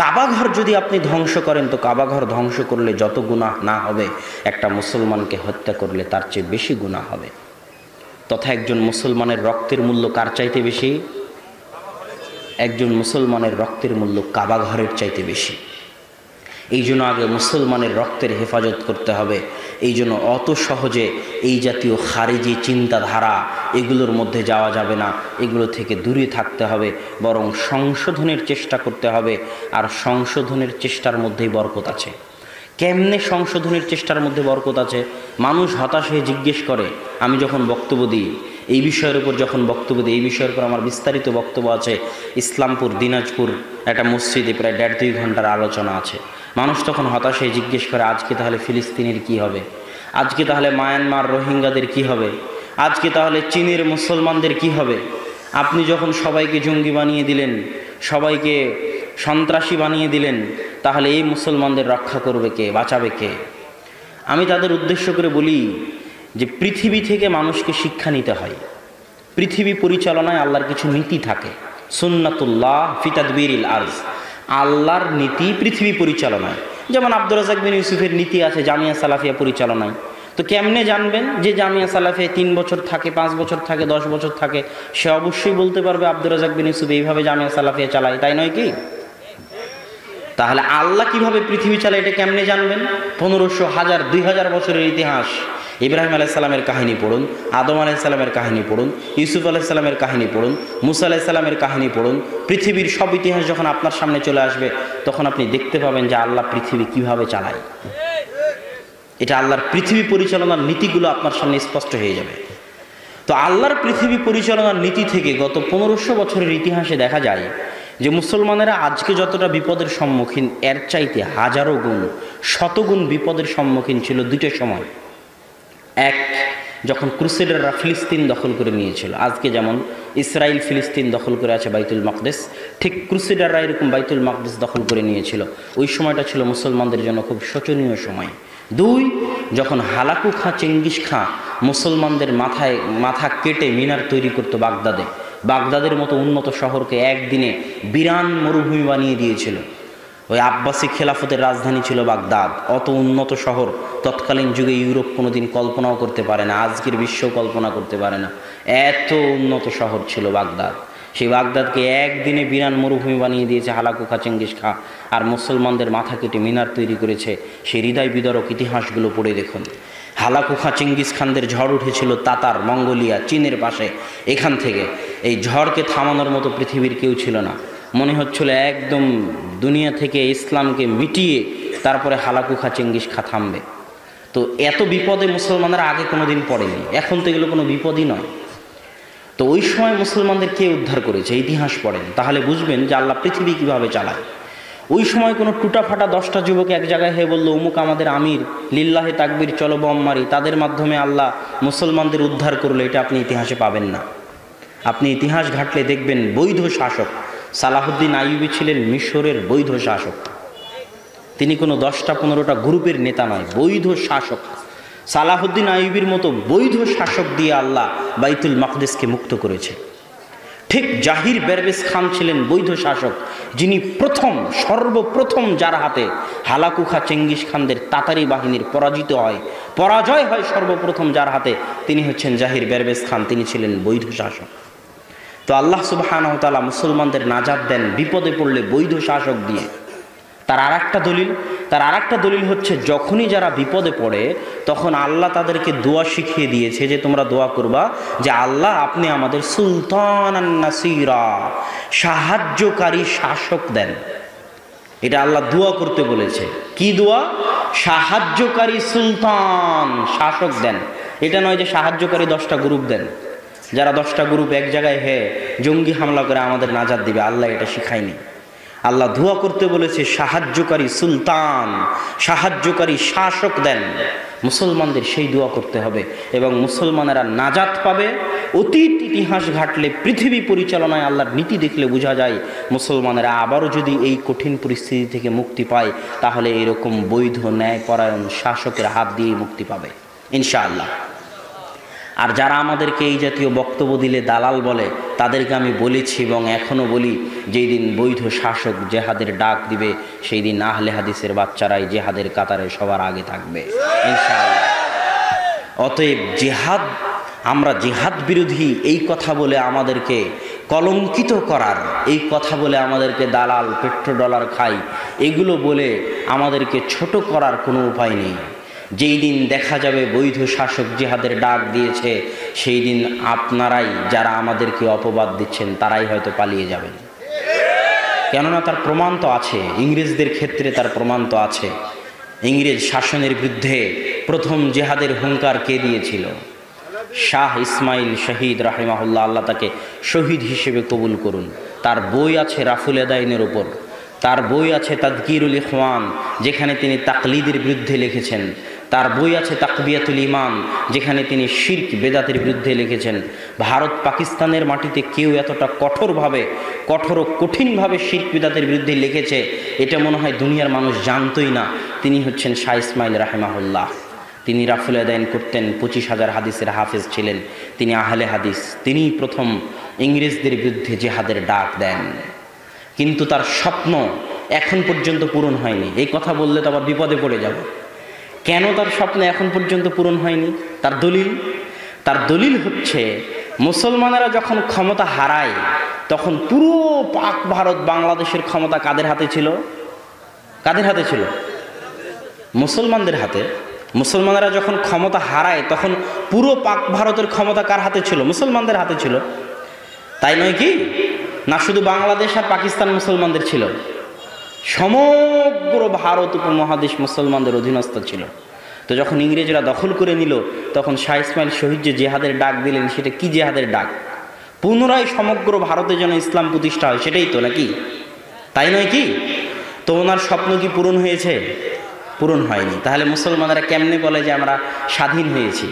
কাবাঘর যদি আপনি ধ্বংস করেন তো কাবাঘর ধ্বংস করলে যত গুনাহ না হবে, একটা মুসলমানকে হত্যা করলে তার চেয়ে বেশি গুনাহ হবে। তথা একজন মুসলমানের রক্তের মূল্য কার চাইতে বেশি? একজন মুসলমানের রক্তের মূল্য কাবাঘরের চাইতে বেশি। এই জন্য আগে মুসলমানের রক্তের হেফাজত করতে হবে। এই জন্য অত সহজে এই জাতীয় খারিজি চিন্তাধারা এগুলোর মধ্যে যাওয়া যাবে না, এগুলো থেকে দূরে থাকতে হবে, বরং সংশোধনের চেষ্টা করতে হবে। আর সংশোধনের চেষ্টার মধ্যেই বরকত আছে। কেমনে সংশোধনের চেষ্টার মধ্যে বরকত আছে? মানুষ হতাশ হয়ে জিজ্ঞেস করে, আমি যখন বক্তব্য দিই এই বিষয়ের উপর, যখন বক্তব্য দিই এই বিষয়ের উপর আমার বিস্তারিত বক্তব্য আছে, ইসলামপুর দিনাজপুর একটা মসজিদে প্রায় 1.5-2 ঘন্টার আলোচনা আছে। মানুষ তখন হতাশ হয়ে জিজ্ঞেস করে, আজকে তাহলে ফিলিস্তিনের কি হবে? আজকে তাহলে মায়ানমার রোহিঙ্গাদের কি হবে? আজকে তাহলে চীনের মুসলমানদের কি হবে? আপনি যখন সবাইকে জঙ্গি বানিয়ে দিলেন, সবাইকে সন্ত্রাসী বানিয়ে দিলেন, তাহলে এই মুসলমানদের রক্ষা করবে কে, বাঁচাবে কে? আমি তাদের উদ্দেশ্য করে বলি যে পৃথিবী থেকে মানুষকে শিক্ষা নিতে হয়। পৃথিবী পরিচালনায় আল্লাহর কিছু নীতি থাকে, সুন্নাতুল্লাহ ফি তাদবিরিল আরজ, আল্লাহর নীতি পৃথিবী পরিচালনায়। যেমন আব্দুর রাজ্জাক বিন ইউসুফের নীতি আছে জামিয়া সালাফিয়া পরিচালনায়। তো কেমনে জানবেন যে জামিয়া সালাফিয়া 3 বছর থাকে, 5 বছর থাকে, 10 বছর থাকে? সে অবশ্যই বলতে পারবে আব্দুর রাজ্জাক বিন ইউসুফ এইভাবে জামিয়া সালাফিয়া চালায়, তাই নয় কি? তাহলে আল্লাহ কিভাবে পৃথিবী চালায় এটা কেমনে জানবেন? 1500, 1000, 2000 বছরের ইতিহাস। ইব্রাহিম আলাইহিসসালামের কাহিনী পড়ুন, আদম আলাইহিসসালামের কাহিনী পড়ুন, ইউসুফ আলাইহিসসালামের কাহিনী পড়ুন, মুসা আলাইহিসসালামের কাহিনী পড়ুন। পৃথিবীর সব ইতিহাস যখন আপনার সামনে চলে আসবে তখন আপনি দেখতে পাবেন যে আল্লাহ পৃথিবী কিভাবে চালায়। এটা আল্লাহর পৃথিবী পরিচালনার নীতিগুলো আপনার সামনে স্পষ্ট হয়ে যাবে। তো আল্লাহর পৃথিবী পরিচালনার নীতি থেকে গত 1500 বছরের ইতিহাসে দেখা যায় যে মুসলমানেরা আজকে যতটা বিপদের সম্মুখীন এর চাইতে হাজারো গুণ, শতগুণ বিপদের সম্মুখীন ছিল দুটো সময়। এক, যখন ক্রুসেডাররা ফিলিস্তিন দখল করে নিয়েছিল। আজকে যেমন ইসরায়েল ফিলিস্তিন দখল করে আছে বাইতুল মাকদেস, ঠিক ক্রুসেডাররা এরকম বাইতুল মাকদেস দখল করে নিয়েছিল। ওই সময়টা ছিল মুসলমানদের জন্য খুব শোচনীয় সময়। 2, যখন হালাকু খাঁ চেঙ্গিস খাঁ মুসলমানদের মাথা কেটে মিনার তৈরি করতো বাগদাদের মতো উন্নত শহরকে একদিনে বিরান মরুভূমি বানিয়ে দিয়েছিল। ওই আব্বাসী খেলাফতের রাজধানী ছিল বাগদাদ। অত উন্নত শহর তৎকালীন যুগে ইউরোপ কোনোদিন কল্পনাও করতে পারে না, আজকের বিশ্ব কল্পনা করতে পারে না। এত উন্নত শহর ছিল বাগদাদ। সেই বাগদাদকে একদিনে বিরান মরুভূমি বানিয়ে দিয়েছে হালাকু খাঁ চেঙ্গিস খাঁ, আর মুসলমানদের মাথা কেটে মিনার তৈরি করেছে। সেই হৃদয় বিদারক ইতিহাসগুলো পড়ে দেখুন। হালাকু খাঁ চেঙ্গিস খানদের ঝড় উঠেছিল তাতার, মঙ্গোলিয়া, চীনের পাশে। এখান থেকে এই ঝড়কে থামানোর মতো পৃথিবীর কেউ ছিল না। মনে হচ্ছিল একদম দুনিয়া থেকে ইসলামকে মিটিয়ে তারপরে হালাকু খাঁ চেঙ্গিস খাঁ থামবে। তো এত বিপদে মুসলমানরা আগে কোনো দিন পড়েনি, এখন তো এগুলো কোনো বিপদই নয়। তো ওই সময় মুসলমানদের কে উদ্ধার করেছে ইতিহাস পড়েন, তাহলে বুঝবেন যে আল্লাহ পৃথিবী কিভাবে চালায়। ওই সময় কোনো টুটাফাটা 10টা যুবক এক জায়গায় হয়ে বললো অমুক আমাদের আমির, লিল্লাহে তাকবীর, চলো বম মারি, তাদের মাধ্যমে আল্লাহ মুসলমানদের উদ্ধার করলো, এটা আপনি ইতিহাসে পাবেন না। আপনি ইতিহাস ঘাটলে দেখবেন বৈধ শাসক সালাহুদ্দিন আইয়ুবী ছিলেন মিশরের বৈধ শাসক। তিনি কোনো 10টা 15টা গ্রুপের নেতা নয়, বৈধ শাসক। সালাহুদ্দিন আইয়ুবীর মতো বৈধ শাসক দিয়ে আল্লাহ বাইতুল মাকদেসকে মুক্ত করেছে। ঠিক জাহির বেরবেস খান ছিলেন বৈধ শাসক, যিনি সর্বপ্রথম যার হাতে হালাকু খাঁ চেঙ্গিস খানদের তাতারি বাহিনীর পরাজয় হয় সর্বপ্রথম যার হাতে, তিনি হচ্ছেন জাহির বেরবেস খান। তিনি ছিলেন বৈধ শাসক। তো আল্লাহ সুবহানাহু ওয়া তাআলা মুসলমানদের নাজাত দেন বিপদে পড়লে বৈধ শাসক দিয়ে। তার আরেকটা দলিল হচ্ছে যখনই যারা বিপদে পড়ে তখন আল্লাহ তাদেরকে দোয়া শিখিয়ে দিয়েছে যে তোমরা দোয়া করবা যে আল্লাহ আপনি আমাদের সুলতানান নাসিরা, সাহায্যকারী শাসক দেন। এটা আল্লাহ দোয়া করতে বলেছে। কি দোয়া? সাহায্যকারী সুলতান শাসক দেন। এটা নয় যে সাহায্যকারী 10টা গ্রুপ দেন, যারা 10টা গ্রুপ এক জায়গায় জঙ্গি হামলা করে আমাদের নাজাত দিবে। আল্লাহ এটা শিখায়নি। আল্লাহ দোয়া করতে বলেছে সাহায্যকারী সুলতান, সাহায্যকারী শাসক দেন। মুসলমানদের সেই দোয়া করতে হবে এবং মুসলমানেরা নাজাত পাবে। অতীত ইতিহাস ঘাটলে পৃথিবী পরিচালনায় আল্লাহর নীতি দেখলে বোঝা যায় মুসলমানেরা আবারও যদি এই কঠিন পরিস্থিতি থেকে মুক্তি পায় তাহলে এরকম বৈধ ন্যায়পরায়ণ শাসকের হাত দিয়ে মুক্তি পাবে ইনশাআল্লাহ। আর যারা আমাদেরকে এই জাতীয় বক্তব্য দিলে দালাল বলে তাদেরকে আমি বলেছি এবং এখনও বলি, যেই দিন বৈধ শাসক জেহাদের ডাক দিবে সেই দিন আহলে হাদিসের বাচ্চারাই জেহাদের কাতারে সবার আগে থাকবে ইনশাআল্লাহ। অতএব আমরা জেহাদ বিরোধী এই কথা বলে আমাদেরকে কলঙ্কিত করার, এই কথা বলে আমাদেরকে দালাল, পেট্রোডলার খাই, এগুলো বলে আমাদেরকে ছোট করার কোনো উপায় নেই। যেই দিন দেখা যাবে বৈধ শাসক জিহাদের ডাক দিয়েছে সেই দিন আপনারাই যারা আমাদেরকে অপবাদ দিচ্ছেন তারাই হয়তো পালিয়ে যাবেন। কেননা তার প্রমাণ তো আছে, ইংরেজদের ক্ষেত্রে তার প্রমাণ তো আছে। ইংরেজ শাসনের বিরুদ্ধে প্রথম জিহাদের হুঙ্কার কে দিয়েছিল? শাহ ইসমাইল শহীদ রাহিমাহুল্লাহ, আল্লাহ তাকে শহীদ হিসেবে কবুল করুন। তার বই আছে রাফুল এদাইনের উপর, তার বই আছে তাদকিরুল ইখওয়ান যেখানে তিনি তাকলিদের বিরুদ্ধে লিখেছেন, তার বই আছে তাকবিয়াতুল ইমান যেখানে তিনি শিরক বেদাতের বিরুদ্ধে লিখেছেন। ভারত পাকিস্তানের মাটিতে কেউ এতটা কঠিনভাবে শিরক বেদাতের বিরুদ্ধে লিখেছে এটা মনে হয় দুনিয়ার মানুষ জানতই না। তিনি হচ্ছেন শাহ ইসমাইল রাহিমাহুল্লাহ। তিনি রাফুল আদাইন করতেন, 25,000 হাদিসের হাফেজ ছিলেন, তিনি আহলে হাদিস। তিনিই প্রথম ইংরেজদের বিরুদ্ধে জেহাদের ডাক দেন। কিন্তু তার স্বপ্ন এখন পর্যন্ত পূরণ হয়নি। এই কথা বললে তো আবার বিপদে পড়ে যাব। কেন তার স্বপ্ন এখন পর্যন্ত পূরণ হয়নি? তার দলিল হচ্ছে, মুসলমানেরা যখন ক্ষমতা হারায় তখন পুরো পাক ভারত বাংলাদেশের ক্ষমতা কাদের হাতে ছিল? মুসলমানদের হাতে। মুসলমানেরা যখন ক্ষমতা হারায় তখন পুরো পাক ভারতের ক্ষমতা কার হাতে ছিল? মুসলমানদের হাতে ছিল, তাই নয় কি? না শুধু বাংলাদেশ আর পাকিস্তান মুসলমানদের ছিল, সমগ্র ভারত উপমহাদেশ মুসলমানদের অধীনস্থ ছিল। তো যখন ইংরেজরা দখল করে নিল তখন শাহ ইসমাইল শহীদ যে জেহাদের ডাক দিলেন, সেটা কি জেহাদের ডাক? পুনরায় সমগ্র ভারতে যেন ইসলাম প্রতিষ্ঠা হয়, সেটাই তো, নাকি? তাই নয় কি? তো ওনার স্বপ্ন কি পূরণ হয়েছে? পূরণ হয়নি। তাহলে মুসলমানেরা কেমনে বলে যে আমরা স্বাধীন হয়েছি?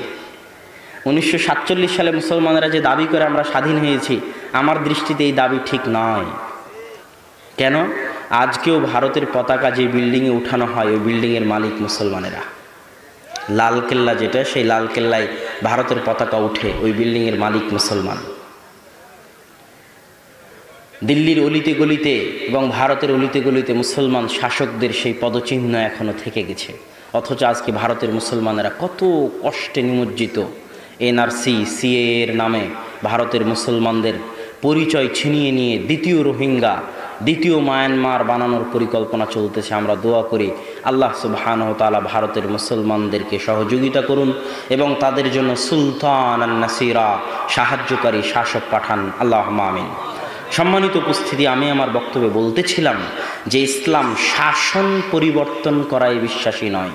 1947 সালে মুসলমানেরা যে দাবি করে আমরা স্বাধীন হয়েছি, আমার দৃষ্টিতে এই দাবি ঠিক নয়। কেন? আজকেও ভারতের পতাকা যে বিল্ডিংয়ে উঠানো হয়, ওই বিল্ডিংয়ের মালিক মুসলমানেরা। লালকেল্লা যেটা, সেই লালকেল্লায় ভারতের পতাকা উঠে, ওই বিল্ডিংয়ের মালিক মুসলমান। দিল্লির অলিতে গলিতে এবং ভারতের অলিতে গলিতে মুসলমান শাসকদের সেই পদচিহ্ন এখনো থেকে গেছে। অথচ আজকে ভারতের মুসলমানেরা কত কষ্টে নিমজ্জিত। NRC CAA এর নামে ভারতের মুসলমানদের পরিচয় ছিনিয়ে নিয়ে দ্বিতীয় রোহিঙ্গা, দ্বিতীয় মায়ানমার বানানোর পরিকল্পনা চলতেছে। আমরা দোয়া করি আল্লাহ সুবহানাহু ওয়া তাআলা ভারতের মুসলমানদেরকে সহযোগিতা করুন এবং তাদের জন্য সুলতান নাসিরা, সাহায্যকারী শাসক পাঠান। আল্লাহুম্মা আমিন। সম্মানিত উপস্থিতি, আমি আমার বক্তব্যে বলতেছিলাম যে ইসলাম শাসন পরিবর্তন করায় বিশ্বাসী নয়।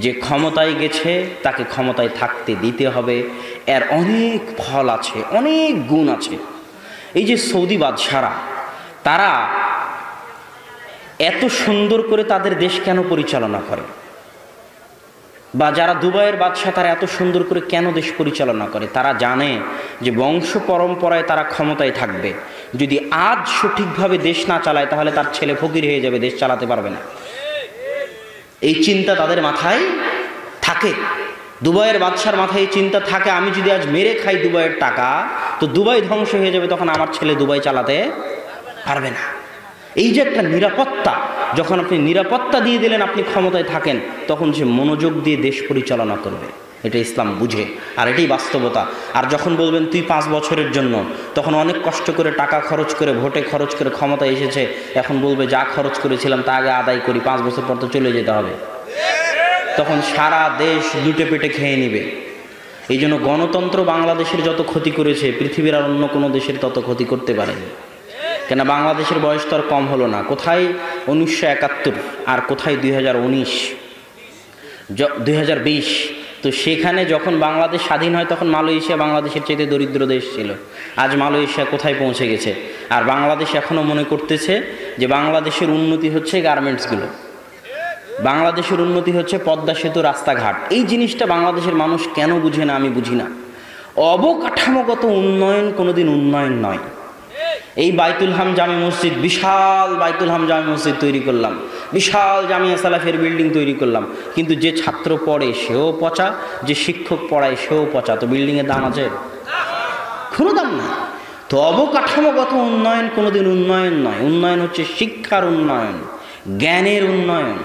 যে ক্ষমতায় গেছে তাকে ক্ষমতায় থাকতে দিতে হবে। এর অনেক ফল আছে, অনেক গুণ আছে। এই যে সৌদি বাদশারা, তারা এত সুন্দর করে তাদের দেশ কেন পরিচালনা করে? বা যারা দুবাইয়ের বাদশা, তারা এত সুন্দর করে কেন দেশ পরিচালনা করে? তারা জানে যে বংশ পরম্পরায় তারা ক্ষমতায় থাকবে। যদি আজ সঠিকভাবে দেশ না চালায় তাহলে তার ছেলে ফকির হয়ে যাবে, দেশ চালাতে পারবে না। এই চিন্তা তাদের মাথায় থাকে। দুবাইয়ের বাদশার মাথায় এই চিন্তা থাকে, আমি যদি আজ মেরে খাই দুবাইয়ের টাকা, তো দুবাই ধ্বংস হয়ে যাবে, তখন আমার ছেলে দুবাই চালাতে পারবে না। এই যে একটা নিরাপত্তা, যখন আপনি নিরাপত্তা দিয়ে দিলেন, আপনি ক্ষমতায় থাকেন, তখন সে মনোযোগ দিয়ে দেশ পরিচালনা করবে। এটা ইসলাম বুঝে, আর এটাই বাস্তবতা। আর যখন বলবেন তুই 5 বছরের জন্য, তখন অনেক কষ্ট করে টাকা খরচ করে, ভোটে খরচ করে ক্ষমতায় এসেছে, এখন বলবে যা খরচ করেছিলাম তা আগে আদায় করি, 5 বছর পর তো চলে যেতে হবে। তখন সারা দেশ লুটে পেটে খেয়ে নিবে। এই জন্য গণতন্ত্র বাংলাদেশের যত ক্ষতি করেছে, পৃথিবীর আর অন্য কোনো দেশের তত ক্ষতি করতে পারেনি। কেন? বাংলাদেশের বয়স তো আর কম হলো না। কোথায় 1971 আর কোথায় 2019, 2020। তো সেখানে যখন বাংলাদেশ স্বাধীন হয় তখন মালয়েশিয়া বাংলাদেশের চেয়ে দরিদ্র দেশ ছিল। আজ মালয়েশিয়া কোথায় পৌঁছে গেছে। আর বাংলাদেশ এখনও মনে করতেছে যে বাংলাদেশের উন্নতি হচ্ছে গার্মেন্টসগুলো, বাংলাদেশের উন্নতি হচ্ছে পদ্মা সেতু, রাস্তাঘাট। এই জিনিসটা বাংলাদেশের মানুষ কেন বুঝে না আমি বুঝি না। অবকাঠামোগত উন্নয়ন কোনোদিন উন্নয়ন নয়। এই বাইতুল হাম জামে মসজিদ, বিশাল বাইতুল হাম জামে মসজিদ তৈরি করলাম, বিশাল জামিয়া সালাফের বিল্ডিং তৈরি করলাম, কিন্তু যে ছাত্র পড়ে সেও পচা, যে শিক্ষক পড়ায় সেও পচা। তো বিল্ডিংয়ের দাম আছে? কোনো দাম নেই। তো অবকাঠামোগত উন্নয়ন কোনোদিন উন্নয়ন নয়। উন্নয়ন হচ্ছে শিক্ষার উন্নয়ন, জ্ঞানের উন্নয়ন।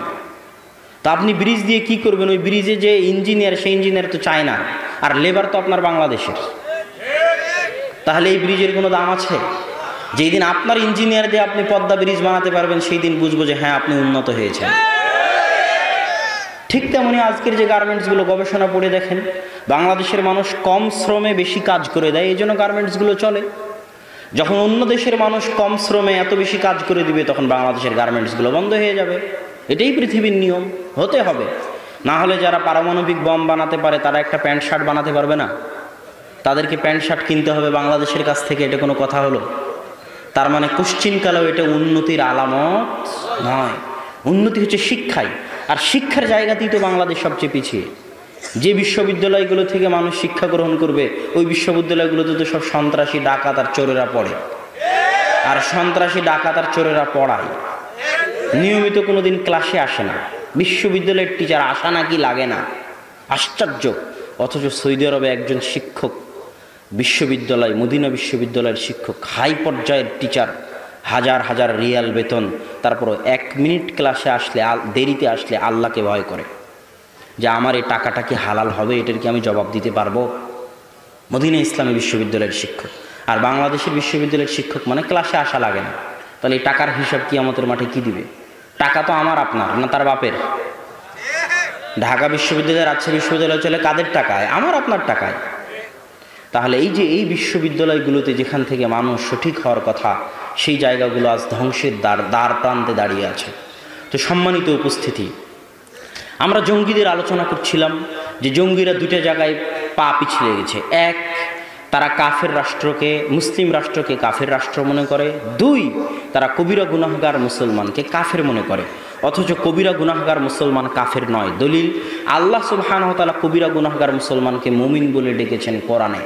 তো আপনি ব্রিজ দিয়ে কি করবেন? ওই ব্রিজে যে ইঞ্জিনিয়ার, সেই ইঞ্জিনিয়ার তো চায় না, আর লেবার তো আপনার বাংলাদেশের। তাহলে এই ব্রিজের কোনো দাম আছে? যেই দিন আপনার ইঞ্জিনিয়ার দিয়ে আপনি পদ্মা ব্রিজ বানাতে পারবেন, সেই দিন বুঝবো যে হ্যাঁ আপনি উন্নত হয়েছেন। ঠিক তেমনি আজকের যে গার্মেন্টসগুলো, গবেষণা পড়ে দেখেন, বাংলাদেশের মানুষ কম শ্রমে বেশি কাজ করে দেয়, এই জন্য গার্মেন্টসগুলো চলে। যখন অন্য দেশের মানুষ কম শ্রমে এত বেশি কাজ করে দিবে, তখন বাংলাদেশের গার্মেন্টসগুলো বন্ধ হয়ে যাবে। এটাই পৃথিবীর নিয়ম, হতে হবে। না হলে যারা পারমাণবিক বম বানাতে পারে তারা একটা প্যান্ট শার্ট বানাতে পারবে না? তাদেরকে প্যান্ট শার্ট কিনতে হবে বাংলাদেশের কাছ থেকে, এটা কোনো কথা হলো? তার মানে কোশ্চিনকালেও এটা উন্নতির আলামত নয়। উন্নতি হচ্ছে শিক্ষায়, আর শিক্ষার জায়গাতেই তো বাংলাদেশ সবচেয়ে পিছিয়ে। যে বিশ্ববিদ্যালয়গুলো থেকে মানুষ শিক্ষা গ্রহণ করবে, ওই বিশ্ববিদ্যালয়গুলোতে তো সব সন্ত্রাসী, ডাকাত আর চোরেরা পড়ে। আর সন্ত্রাসী, ডাকাত আর চোরেরা পড়ায়, নিয়মিত কোনোদিন ক্লাসে আসে না। বিশ্ববিদ্যালয়ের টিচার আসা নাকি লাগে না, আশ্চর্য। অথচ সৌদি আরবে একজন শিক্ষক, বিশ্ববিদ্যালয়, মদিনা বিশ্ববিদ্যালয়ের শিক্ষক, হাই পর্যায়ের টিচার, হাজার হাজার রিয়াল বেতন, তারপরও 1 মিনিট ক্লাসে আসলে দেরিতে আসলে আল্লাহকে ভয় করে যে আমার এই টাকাটা কি হালাল হবে, এটার কি আমি জবাব দিতে পারবো। মদিনা ইসলামী বিশ্ববিদ্যালয়ের শিক্ষক আর বাংলাদেশের বিশ্ববিদ্যালয়ের শিক্ষক মানে ক্লাসে আসা লাগে না, তাহলে এই টাকার হিসাব কিয়ামতের মাঠে কি দিবে? টাকা তো আমার আপনার না তার বাপের? ঢাকা বিশ্ববিদ্যালয়, রাজশাহী বিশ্ববিদ্যালয় চলে কাদের টাকায়? আমার আপনার টাকায়। তাহলে এই যে এই বিশ্ববিদ্যালয়গুলোতে যেখান থেকে মানুষ সঠিক হওয়ার কথা, সেই জায়গাগুলো আজ ধ্বংসের দ্বার প্রান্তে দাঁড়িয়ে আছে। তো সম্মানিত উপস্থিতি, আমরা জঙ্গিদের আলোচনা করছিলাম যে জঙ্গিরা 2টা জায়গায় পা পিছলে গেছে। 1, তারা কাফের রাষ্ট্রকে, মুসলিম রাষ্ট্রকে কাফের রাষ্ট্র মনে করে। 2, তারা কবিরা গুনাহগার মুসলমানকে কাফের মনে করে, অথচ কবিরা গুনাহগার মুসলমান কাফের নয়। দলিল, আল্লাহ সুবহানাহু ওয়া তাআলা কবিরা গুনাহগার মুসলমানকে মুমিন বলে ডেকেছেন কোরআনে।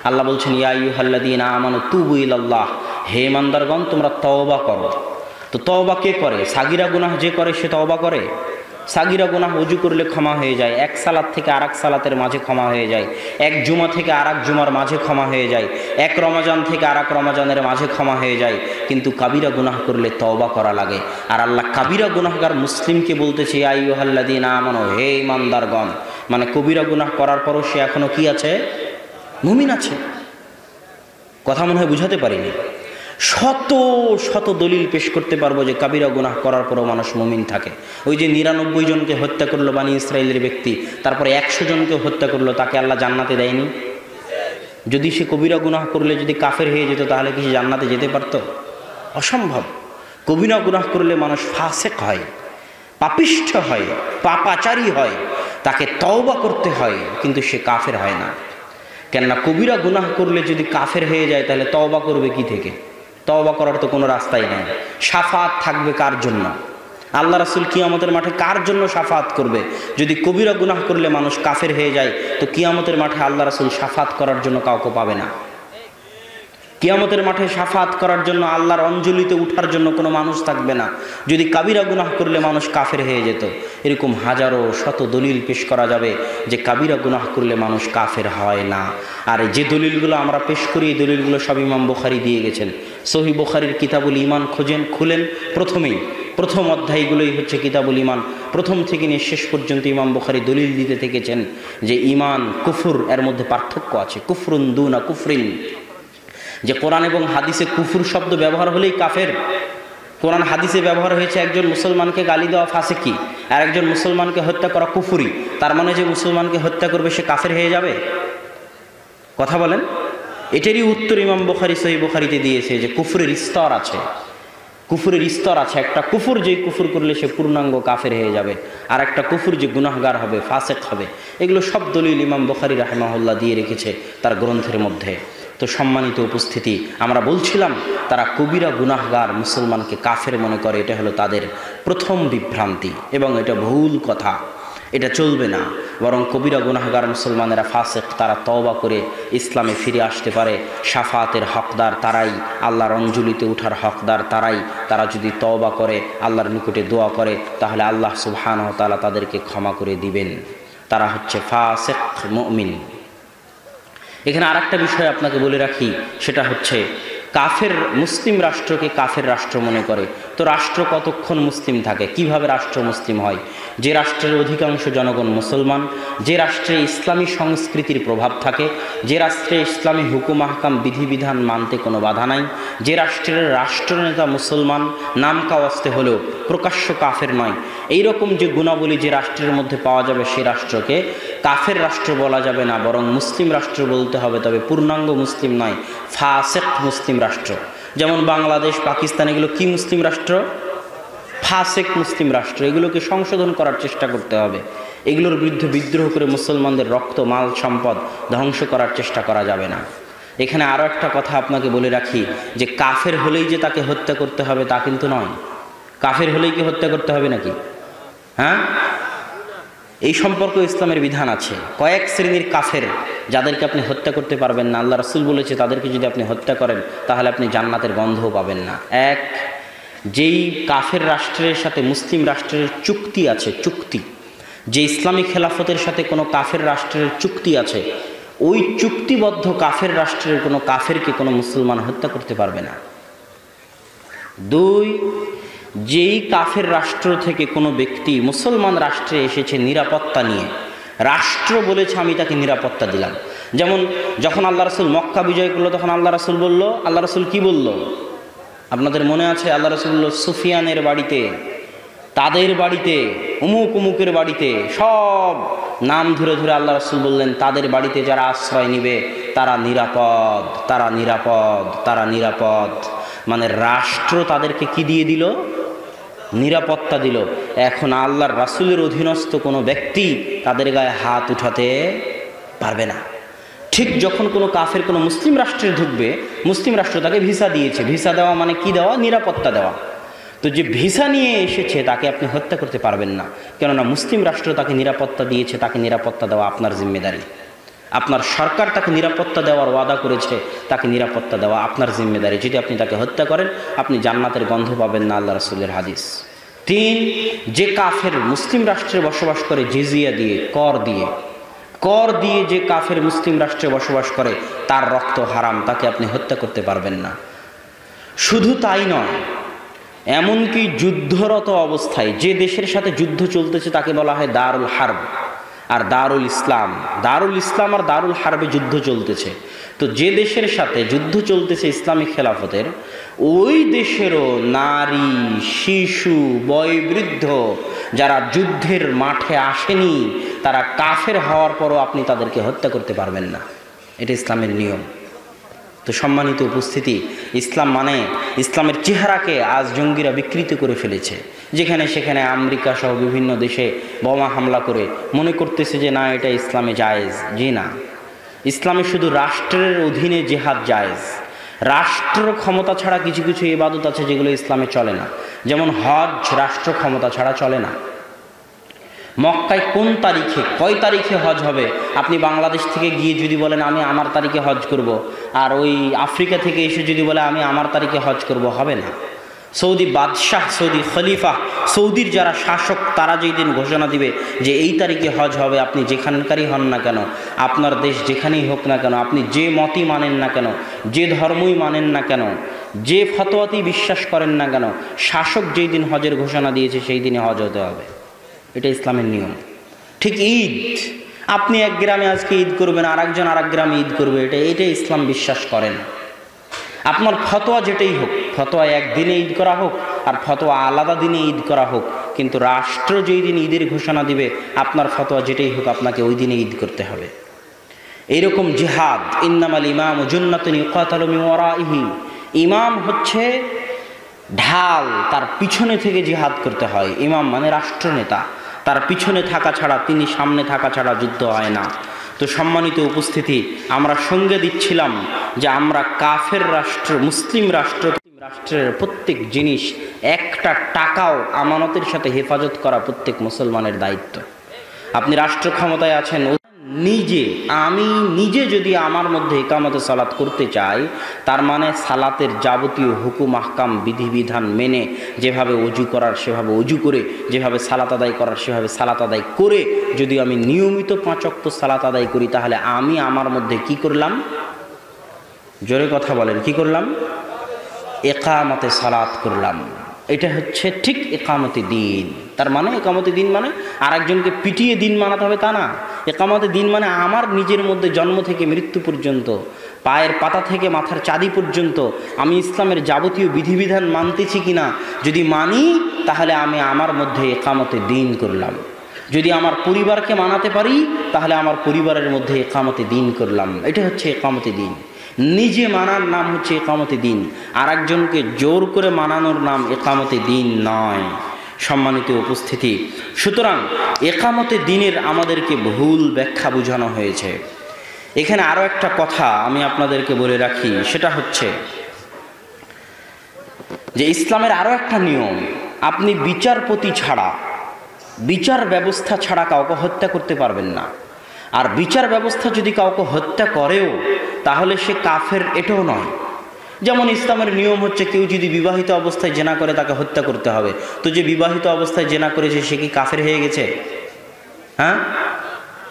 আল্লাহ বলছেন, ইয়া আইয়ুহাল্লাযীনা আমানু তুবু ইলাল্লাহ, হে ইমানদারগণ তোমরা তওবা করো। তো তওবা কে করে? সাগিরা গুনাহ যে করে সে তওবা করে? সাগিরা গুনাহ ওযু করলে ক্ষমা হয়ে যায়, 1 সালাত থেকে আরেক সালাতের মাঝে ক্ষমা হয়ে যায়, 1 জুমা থেকে আরেক জুমার মাঝে ক্ষমা হয়ে যায়, 1 রমজান থেকে আরেক রমজানের মাঝে ক্ষমা হয়ে যায়। কিন্তু কাবিরা গুনাহ করলে তওবা করা লাগে। আর আল্লাহ কাবিরা গুনাহগার মুসলিমকে বলতেছে, ইয়া আইয়ুহাল্লাযীনা আমানু, হে ইমানদারগণ, মানে কবিরা গুনাহ করার পরও সে এখনো কি আছে? মুমিন আছে। কথা মনে হয় বুঝাতে পারিনি। শত শত দলিল পেশ করতে পারবো যে কাবিরা গুনাহ করার পরও মানুষ মুমিন থাকে। ওই যে 99 জনকে হত্যা করলো বানি ইসরায়েলের ব্যক্তি, তারপরে 100 জনকে হত্যা করলো, তাকে আল্লাহ জান্নাতে দেয়নি? যদি সে কবিরা গুনাহ করলে যদি কাফের হয়ে যেত তাহলে কি সে জান্নাতে যেতে পারত? অসম্ভব। কবিরা গুনাহ করলে মানুষ ফাসেক হয়, পাপিষ্ঠ হয়, পাপাচারী হয়, তাকে তওবা করতে হয়, কিন্তু সে কাফের হয় না। কেননা কবিরা গুনাহ করলে যদি কাফের হয়ে যায় তাহলে তওবা করবে কি থেকে? তওবা করার তো কোনো রাস্তাই নেই। শাফাত থাকবে কার জন্য? আল্লাহ রাসূল কিয়ামতের মাঠে কার জন্য শাফাত করবে? যদি কবিরা গুনাহ করলে মানুষ কাফের হয়ে যায় তো কিয়ামতের মাঠে আল্লাহ রাসূল শাফাত করার জন্য কাউকে পাবে না। কিয়ামতের মাঠে শাফাত করার জন্য, আল্লাহর অঞ্জলিতে উঠার জন্য কোনো মানুষ থাকবে না যদি কাবিরা গুনাহ করলে মানুষ কাফের হয়ে যেত। এরকম হাজারো শত দলিল পেশ করা যাবে যে কাবিরা গুনাহ করলে মানুষ কাফের হয় না। আর যে দলিলগুলো আমরা পেশ করি, এই দলিলগুলো সব ইমাম বুখারী দিয়ে গেছেন। সহিহ বুখারীর কিতাবুল ঈমান খুলেন, প্রথম অধ্যায়গুলোই হচ্ছে কিতাবুল ঈমান। প্রথম থেকে নিয়ে শেষ পর্যন্ত ইমাম বুখারী দলিল দিতে থেকেছেন যে ঈমান কুফর, এর মধ্যে পার্থক্য আছে। কুফরুন দুনা কুফরিন, যে কোরআন এবং হাদিসে কুফুর শব্দ ব্যবহার হলেই কাফের। কোরআন হাদিসে ব্যবহার হয়েছে একজন মুসলমানকে গালি দেওয়া ফাসিকি, আর একজন মুসলমানকে হত্যা করা কুফুরি। তার মানে যে মুসলমানকে হত্যা করবে সে কাফের হয়ে যাবে? কথা বলেন। এটারই উত্তর ইমাম বুখারী সহিহ বুখারীতে দিয়েছে যে কুফরের স্তর আছে। কুফরের স্তর আছে। একটা কুফর, যেই কুফর করলে সে পূর্ণাঙ্গ কাফের হয়ে যাবে, আর একটা কুফর যে গুনাহগার হবে, ফাসেক হবে। এগুলো সব দলিল ইমাম বুখারী রাহিমাহুল্লাহ দিয়ে রেখেছে তার গ্রন্থের মধ্যে। তো সম্মানিত উপস্থিতি, আমরা বলছিলাম তারা কবিরা গুনাহগার মুসলমানকে কাফের মনে করে। এটা হলো তাদের প্রথম বিভ্রান্তি এবং এটা ভুল কথা, এটা চলবে না। বরং কবিরা গুনাহগার মুসলমানেরা ফাসেক, তারা তওবা করে ইসলামে ফিরে আসতে পারে। শাফাতের হকদার তারাই, আল্লাহর অঞ্জলিতে ওঠার হকদার তারাই। তারা যদি তওবা করে, আল্লাহর নিকটে দোয়া করে, তাহলে আল্লাহ সুবহানাহু ওয়া তাআলা তাদেরকে ক্ষমা করে দিবেন। তারা হচ্ছে ফাসেক মুমিন। এখানে আরেকটা বিষয় আপনাকে বলে রাখি, সেটা হচ্ছে কাফের মুসলিম রাষ্ট্রকে কাফের রাষ্ট্র মনে করে। তো রাষ্ট্র কতক্ষণ মুসলিম থাকে? কিভাবে রাষ্ট্র মুসলিম হয়? যে রাষ্ট্রের অধিকাংশ জনগণ মুসলমান, যে রাষ্ট্রে ইসলামী সংস্কৃতির প্রভাব থাকে, যে রাষ্ট্রে ইসলামী হুকুম আহকাম বিধিবিধান মানতে কোনো বাধা নাই, যে রাষ্ট্রের রাষ্ট্রনেতা মুসলমান, নাম কাওয়াস্তে হলেও প্রকাশ্য কাফের নয়, এইরকম যে গুণাবলী যে রাষ্ট্রের মধ্যে পাওয়া যাবে, সেই রাষ্ট্রকে কাফের রাষ্ট্র বলা যাবে না, বরং মুসলিম রাষ্ট্র বলতে হবে। তবে পূর্ণাঙ্গ মুসলিম নয়, ফাসেক মুসলিম রাষ্ট্র। যেমন বাংলাদেশ, পাকিস্তান, এগুলো কি মুসলিম রাষ্ট্র? ফাসেক মুসলিম রাষ্ট্র। এগুলোকে সংশোধন করার চেষ্টা করতে হবে। এগুলোর বিরুদ্ধে বিদ্রোহ করে মুসলমানদের রক্ত, মাল, সম্পদ ধ্বংস করার চেষ্টা করা যাবে না। এখানে আরও একটা কথা আপনাকে বলে রাখি, যে কাফের হলেই যে তাকে হত্যা করতে হবে তা কিন্তু নয়। কাফের হলেই কি হত্যা করতে হবে নাকি? হ্যাঁ, এই সম্পর্কে ইসলামের বিধান আছে। কয়েক শ্রেণীর কাফের যাদেরকে আপনি হত্যা করতে পারবেন না, আল্লাহ রাসূল বলেছে তাদেরকে যদি আপনি হত্যা করেন তাহলে আপনি জান্নাতের গন্ধও পাবেন না। এক, যেই কাফের রাষ্ট্রের সাথে মুসলিম রাষ্ট্রের চুক্তি আছে, চুক্তি, যে ইসলামী খেলাফতের সাথে কোনো কাফের রাষ্ট্রের চুক্তি আছে, ওই চুক্তিবদ্ধ কাফের রাষ্ট্রের কোনো কাফেরকে কোনো মুসলমান হত্যা করতে পারবে না। দুই, যেই কাফের রাষ্ট্র থেকে কোনো ব্যক্তি মুসলমান রাষ্ট্রে এসেছে নিরাপত্তা নিয়ে, রাষ্ট্র বলেছে আমি তাকে নিরাপত্তা দিলাম। যেমন যখন আল্লাহ রসুল মক্কা বিজয় করলো তখন আল্লাহ রসুল বলল, আল্লাহ রসুল কি বলল আপনাদের মনে আছে? আল্লাহ রসুল বলল সুফিয়ানের বাড়িতে, তাদের বাড়িতে, উমুক উমুকের বাড়িতে, সব নাম ধরে ধরে আল্লাহ রসুল বললেন তাদের বাড়িতে যারা আশ্রয় নিবে তারা নিরাপদ, তারা নিরাপদ, তারা নিরাপদ। মানে রাষ্ট্র তাদেরকে কি দিয়ে দিল? নিরাপত্তা দিল। এখন আল্লাহর রাসূলের অধীনস্থ কোনো ব্যক্তি তাদের গায়ে হাত উঠাতে পারবে না। ঠিক যখন কোনো কাফের কোনো মুসলিম রাষ্ট্রে ঢুকবে, মুসলিম রাষ্ট্র তাকে ভিসা দিয়েছে। ভিসা দেওয়া মানে কি দেওয়া? নিরাপত্তা দেওয়া। তো যে ভিসা নিয়ে এসেছে তাকে আপনি হত্যা করতে পারবেন না, কেননা মুসলিম রাষ্ট্র তাকে নিরাপত্তা দিয়েছে। তাকে নিরাপত্তা দেওয়া আপনার জিম্মেদারি। আপনার সরকার তাকে নিরাপত্তা দেওয়ার ওয়াদা করেছে, তাকে নিরাপত্তা দেওয়া আপনার জিম্মেদারি। যদি আপনি তাকে হত্যা করেন আপনি জান্নাতের গন্ধ পাবেন না, আল্লাহ রাসূলের হাদিস। তিন, যে কাফের মুসলিম রাষ্ট্রে বসবাস করে জিজিয়া দিয়ে, কর দিয়ে যে কাফের মুসলিম রাষ্ট্রে বসবাস করে তার রক্ত হারাম, তাকে আপনি হত্যা করতে পারবেন না। শুধু তাই নয়, এমনকি যুদ্ধরত অবস্থায় যে দেশের সাথে যুদ্ধ চলতেছে তাকে বলা হয় দারুল হারব আর দারুল ইসলাম। দারুল ইসলাম আর দারুল হারবে যুদ্ধ চলতেছে। তো যে দেশের সাথে যুদ্ধ চলতেছে ইসলামিক খেলাফতের, ওই দেশেরও নারী, শিশু, বয়োবৃদ্ধ যারা যুদ্ধের মাঠে আসেনি তারা কাফের হওয়ার পরও আপনি তাদেরকে হত্যা করতে পারবেন না। এটা ইসলামের নিয়ম। তো সম্মানিত উপস্থিতি, ইসলাম মানে, ইসলামের চেহারাকে আজ জঙ্গিরা বিকৃত করে ফেলেছে। যেখানে সেখানে আমেরিকা সহ বিভিন্ন দেশে বোমা হামলা করে মনে করতেছে যে না, এটা ইসলামে জায়েজ। জি না, ইসলামে শুধু রাষ্ট্রের অধীনে জিহাদ জায়েজ। রাষ্ট্র ক্ষমতা ছাড়া কিছু কিছু ইবাদত আছে যেগুলো ইসলামে চলে না। যেমন হজ রাষ্ট্র ক্ষমতা ছাড়া চলে না। মক্কায় কোন তারিখে, কয় তারিখে হজ হবে, আপনি বাংলাদেশ থেকে গিয়ে যদি বলেন আমি আমার তারিখে হজ করব, আর ওই আফ্রিকা থেকে এসে যদি বলে আমি আমার তারিখে হজ করব, হবে না। সৌদি বাদশাহ, সৌদি খলিফা, সৌদির যারা শাসক, তারা যেই দিন ঘোষণা দিবে যে এই তারিখে হজ হবে, আপনি যেখানকারই হন না কেন, আপনার দেশ যেখানেই হোক না কেন, আপনি যে মতই মানেন না কেন, যে ধর্মই মানেন না কেন, যে ফতোয়াতেই বিশ্বাস করেন না কেন, শাসক যেই দিন হজের ঘোষণা দিয়েছে সেই দিনে হজ হতে হবে। এটা ইসলামের নিয়ম। ঠিক ঈদ, আপনি এক গ্রামে আজকে ঈদ করবেন, আর একজন আর এক গ্রামে ঈদ করবে, এটা ইসলাম বিশ্বাস করেন। আপনার ফতোয়া যেটাই হোক, ফতোয়া একদিনে ঈদ করা হোক আর ফতোয়া আলাদা দিনে ঈদ করা হোক, কিন্তু রাষ্ট্র যেই দিন ঈদের ঘোষণা দিবে আপনার ফতোয়া যেটাই হোক আপনাকে ওই দিনে ঈদ করতে হবে। এইরকম জিহাদ, ইন্নামাল ইমাম জুন্নাতুন ইউকাতালু মিন ওয়ারাইহি, ইমাম হচ্ছে ঢাল, তার পিছনে থেকে জিহাদ করতে হয়। ইমাম মানে রাষ্ট্রনেতা, তার পিছনে থাকা ছাড়া, তিনি সামনে থাকা ছাড়া যুদ্ধ হয় না। তো সম্মানিত উপস্থিতি, আমরা সঙ্গে দিচ্ছিলাম যে আমরা কাফের রাষ্ট্র, মুসলিম রাষ্ট্রের প্রত্যেক জিনিস, একটা টাকাও আমানতের সাথে হেফাজত করা প্রত্যেক মুসলমানের দায়িত্ব। আপনি রাষ্ট্র ক্ষমতায় আছেন, আমি নিজে যদি আমার মধ্যে ইকামতে সালাত করতে চাই, তার মানে সালাতের যাবতীয় হুকুম আহকাম বিধিবিধান মেনে, যেভাবে অজু করার সেভাবে অজু করে, যেভাবে সালাত আদায় করার সেভাবে সালাত আদায় করে যদি আমি নিয়মিত 5 ওয়াক্ত সালাত আদায় করি, তাহলে আমি আমার মধ্যে কি করলাম? জোরে কথা বলেন, কি করলাম? ইকামতে সালাত করলাম। এটা হচ্ছে ঠিক ইকামতে দিন। তার মানে ইকামতে দিন মানে আরেকজনকে পিটিয়ে দিন মানাতে হবে তা না। ইকামতে দিন মানে আমার নিজের মধ্যে জন্ম থেকে মৃত্যু পর্যন্ত, পায়ের পাতা থেকে মাথার চাঁদি পর্যন্ত আমি ইসলামের যাবতীয় বিধিবিধান মানতেছি কিনা, যদি মানি তাহলে আমি আমার মধ্যে ইকামতে দিন করলাম। যদি আমার পরিবারকে মানাতে পারি তাহলে আমার পরিবারের মধ্যে ইকামতে দিন করলাম। এটা হচ্ছে ইকামতে দিন। নিজে মানার নাম হচ্ছে ইকামতে দিন, আর একজনকে জোর করে মানানোর নাম ইকামতে দিন নয়। সম্মানিত উপস্থিতি, সুতরাং ইকামতে দিনের আমাদেরকে ভুল ব্যাখ্যা বোঝানো হয়েছে। এখানে আরও একটা কথা আমি আপনাদেরকে বলে রাখি, সেটা হচ্ছে যে ইসলামের আরও একটা নিয়ম, আপনি বিচারপতি ছাড়া, বিচার ব্যবস্থা ছাড়া কাউকে হত্যা করতে পারবেন না। আর বিচার ব্যবস্থা যদি কাউকে হত্যা করেও তাহলে সে কাফের, এটাও নয়। যেমন ইসলামের নিয়ম হচ্ছে কেউ যদি বিবাহিত অবস্থায় জেনা করে তাকে হত্যা করতে হবে। তো যে বিবাহিত অবস্থায় জেনা করেছে সে কি কাফের হয়ে গেছে? হ্যাঁ,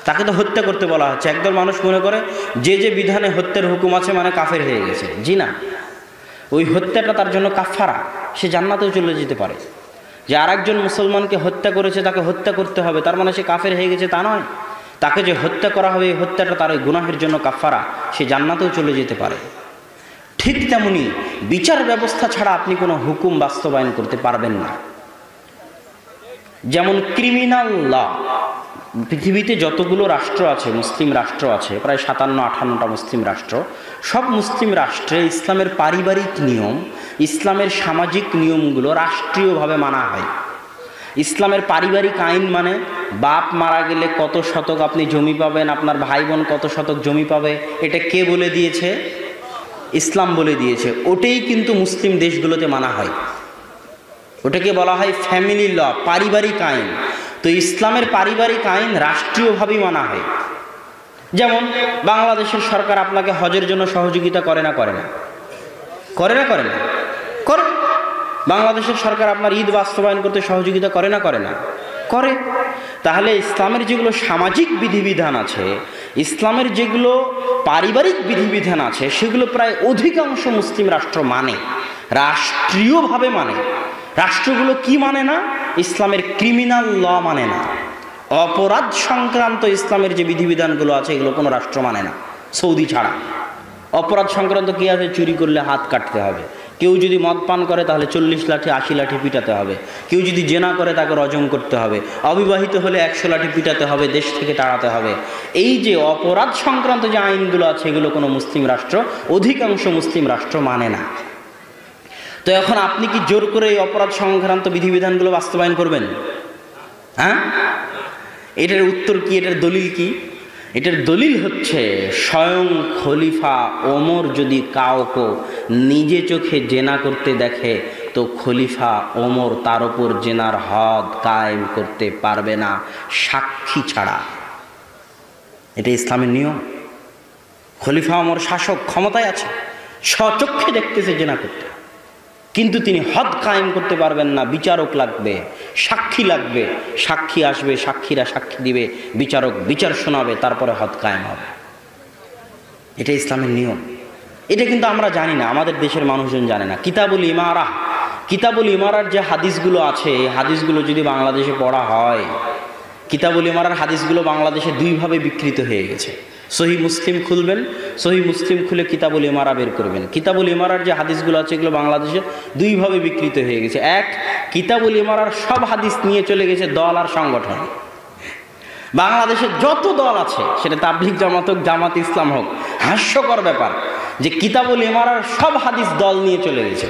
তাকে তো হত্যা করতে বলা হচ্ছে। একদল মানুষ মনে করে যে বিধানে হত্যার হুকুম আছে মানে কাফের হয়ে গেছে। জি না, ওই হত্যাটা তার জন্য কাফারা, সে জান্নাতেও চলে যেতে পারে। যে আরেকজন মুসলমানকে হত্যা করেছে তাকে হত্যা করতে হবে, তার মানে সে কাফের হয়ে গেছে তা নয়। তাকে যে হত্যা করা হবে এই হত্যাটা তার ওই গুনাহের জন্য কাফারা, সে জান্নাতেও চলে যেতে পারে। ঠিক তেমনি বিচার ব্যবস্থা ছাড়া আপনি কোনো হুকুম বাস্তবায়ন করতে পারবেন না। যেমন ক্রিমিনাল ল, পৃথিবীতে যতগুলো রাষ্ট্র আছে, মুসলিম রাষ্ট্র আছে প্রায় 57-58টা মুসলিম রাষ্ট্র, সব মুসলিম রাষ্ট্রে ইসলামের পারিবারিক নিয়ম, ইসলামের সামাজিক নিয়মগুলো রাষ্ট্রীয়ভাবে মানা হয়। ইসলামের পারিবারিক আইন মানে বাপ মারা গেলে কত শতক আপনি জমি পাবেন, আপনার ভাই বোন কত শতক জমি পাবে, এটা কে বলে দিয়েছে? ইসলাম বলে দিয়েছে। ওটাই কিন্তু মুসলিম দেশগুলোতে মানা হয়, ওটাকে বলা হয় ফ্যামিলি ল, পারিবারিক আইন। তো ইসলামের পারিবারিক আইন রাষ্ট্রীয়ভাবেই মানা হয়। যেমন বাংলাদেশের সরকার আপনাকে হজের জন্য সহযোগিতা করে না? করে না? করে না? করে না? করে। বাংলাদেশের সরকার আপনার ঈদ বাস্তবায়ন করতে সহযোগিতা করে না? করে না? করে। তাহলে ইসলামের যেগুলো সামাজিক বিধিবিধান আছে, ইসলামের যেগুলো পারিবারিক বিধিবিধান আছে, সেগুলো প্রায় অধিকাংশ মুসলিম রাষ্ট্র মানে, রাষ্ট্রীয়ভাবে মানে। রাষ্ট্রগুলো কি মানে না? ইসলামের ক্রিমিনাল ল মানে না। অপরাধ সংক্রান্ত ইসলামের যে বিধিবিধানগুলো আছে এগুলো কোনো রাষ্ট্র মানে না, সৌদি ছাড়া। অপরাধ সংক্রান্ত কি আছে? চুরি করলে হাত কাটতে হবে, কেউ যদি মদ পান করে তাহলে 40 লাঠি 80 লাঠি পিটাতে হবে, কেউ যদি জেনা করে তাকে রজম করতে হবে, অবিবাহিত হলে 100 লাঠি পিটাতে হবে, দেশ থেকে তাড়াতে হবে। এই যে অপরাধ সংক্রান্ত যে আইনগুলো আছে এগুলো কোনো মুসলিম রাষ্ট্র, অধিকাংশ মুসলিম রাষ্ট্র মানে না। তো এখন আপনি কি জোর করে এই অপরাধ সংক্রান্ত বিধিবিধানগুলো বাস্তবায়ন করবেন? হ্যাঁ, এটার উত্তর কি? এটার দলিল কি? এটার দলিল হচ্ছে স্বয়ং খলিফা ওমর যদি কাউকে নিজে চোখে জেনা করতে দেখে তো খলিফা ওমর তার উপর জেনার হদ কায়েম করতে পারবে না সাক্ষী ছাড়া। এটা ইসলামের নিয়ম। খলিফা ওমর শাসক, ক্ষমতায় আছে, স্বচক্ষে দেখতেছে জেনা করতে, কিন্তু তিনি হদ কায়েম করতে পারবেন না। বিচারক লাগবে, সাক্ষী লাগবে, সাক্ষী আসবে, সাক্ষীরা সাক্ষী দিবে, বিচারক বিচার শোনাবে, তারপরে হদ কায়েম হবে। এটা ইসলামের নিয়ম। এটা কিন্তু আমরা জানি না, আমাদের দেশের মানুষজন জানে না। কিতাবুল ইমারা, কিতাবুল ইমারার যে হাদিসগুলো আছে, এই হাদিসগুলো যদি বাংলাদেশে পড়া হয়, কিতাবুল ইমারার হাদিসগুলো বাংলাদেশে দুইভাবে বিকৃত হয়ে গেছে। সহি মুসলিম খুলবেন, সহি মুসলিম খুলে কিতাবুল ইমারা বের করবেন। কিতাবুল ইমারার যে হাদিসগুলো আছে এগুলো বাংলাদেশে দুইভাবে বিকৃত হয়ে গেছে। এক, কিতাবুল ইমারার সব হাদিস নিয়ে চলে গেছে দল আর সংগঠন। বাংলাদেশে যত দল আছে, সেটা তাবলিগ জামাত হোক, জামাত ইসলাম হোক, হাস্যকর ব্যাপার যে কিতাবুল ইমারার সব হাদিস দল নিয়ে চলে গেছে।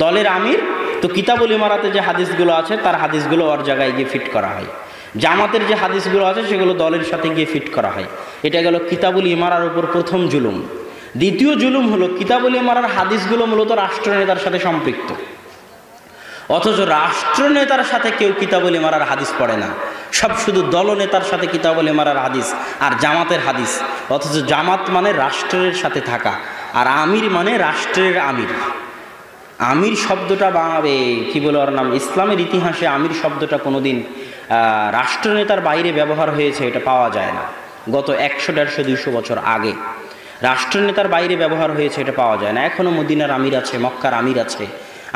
দলের আমির তো কিতাবুল ইমারাতে যে হাদিসগুলো আছে তার হাদিসগুলো ওর জায়গায় গিয়ে ফিট করা হয়, জামাতের যে হাদিসগুলো আছে সেগুলো দলের সাথে গিয়ে ফিট করা হয়। এটা গেল কিতাবুল ইমারার উপর প্রথম জুলুম। দ্বিতীয় জুলুম হলো কিতাবুল ইমারার হাদিসগুলো মূলত রাষ্ট্রনেতার সাথে সম্পৃক্ত, অথচ রাষ্ট্রনেতার সাথে কেউ কিতাবুল ইমারার হাদিস পড়ে না, সব শুধু দলনেতার সাথে কিতাবুল ইমারার হাদিস আর জামাতের হাদিস। অথচ জামাত মানে রাষ্ট্রের সাথে থাকা, আর আমির মানে রাষ্ট্রের আমির। আমির শব্দটা বাংলাবে কি বলে ওর নাম, ইসলামের ইতিহাসে আমির শব্দটা কোনোদিন রাষ্ট্রনেতার বাইরে ব্যবহার হয়েছে এটা পাওয়া যায় না। গত 100, 150, 200 বছর আগে রাষ্ট্রনেতার বাইরে ব্যবহার হয়েছে এটা পাওয়া যায় না। এখনও মদিনার আমির আছে, মক্কার আমির আছে।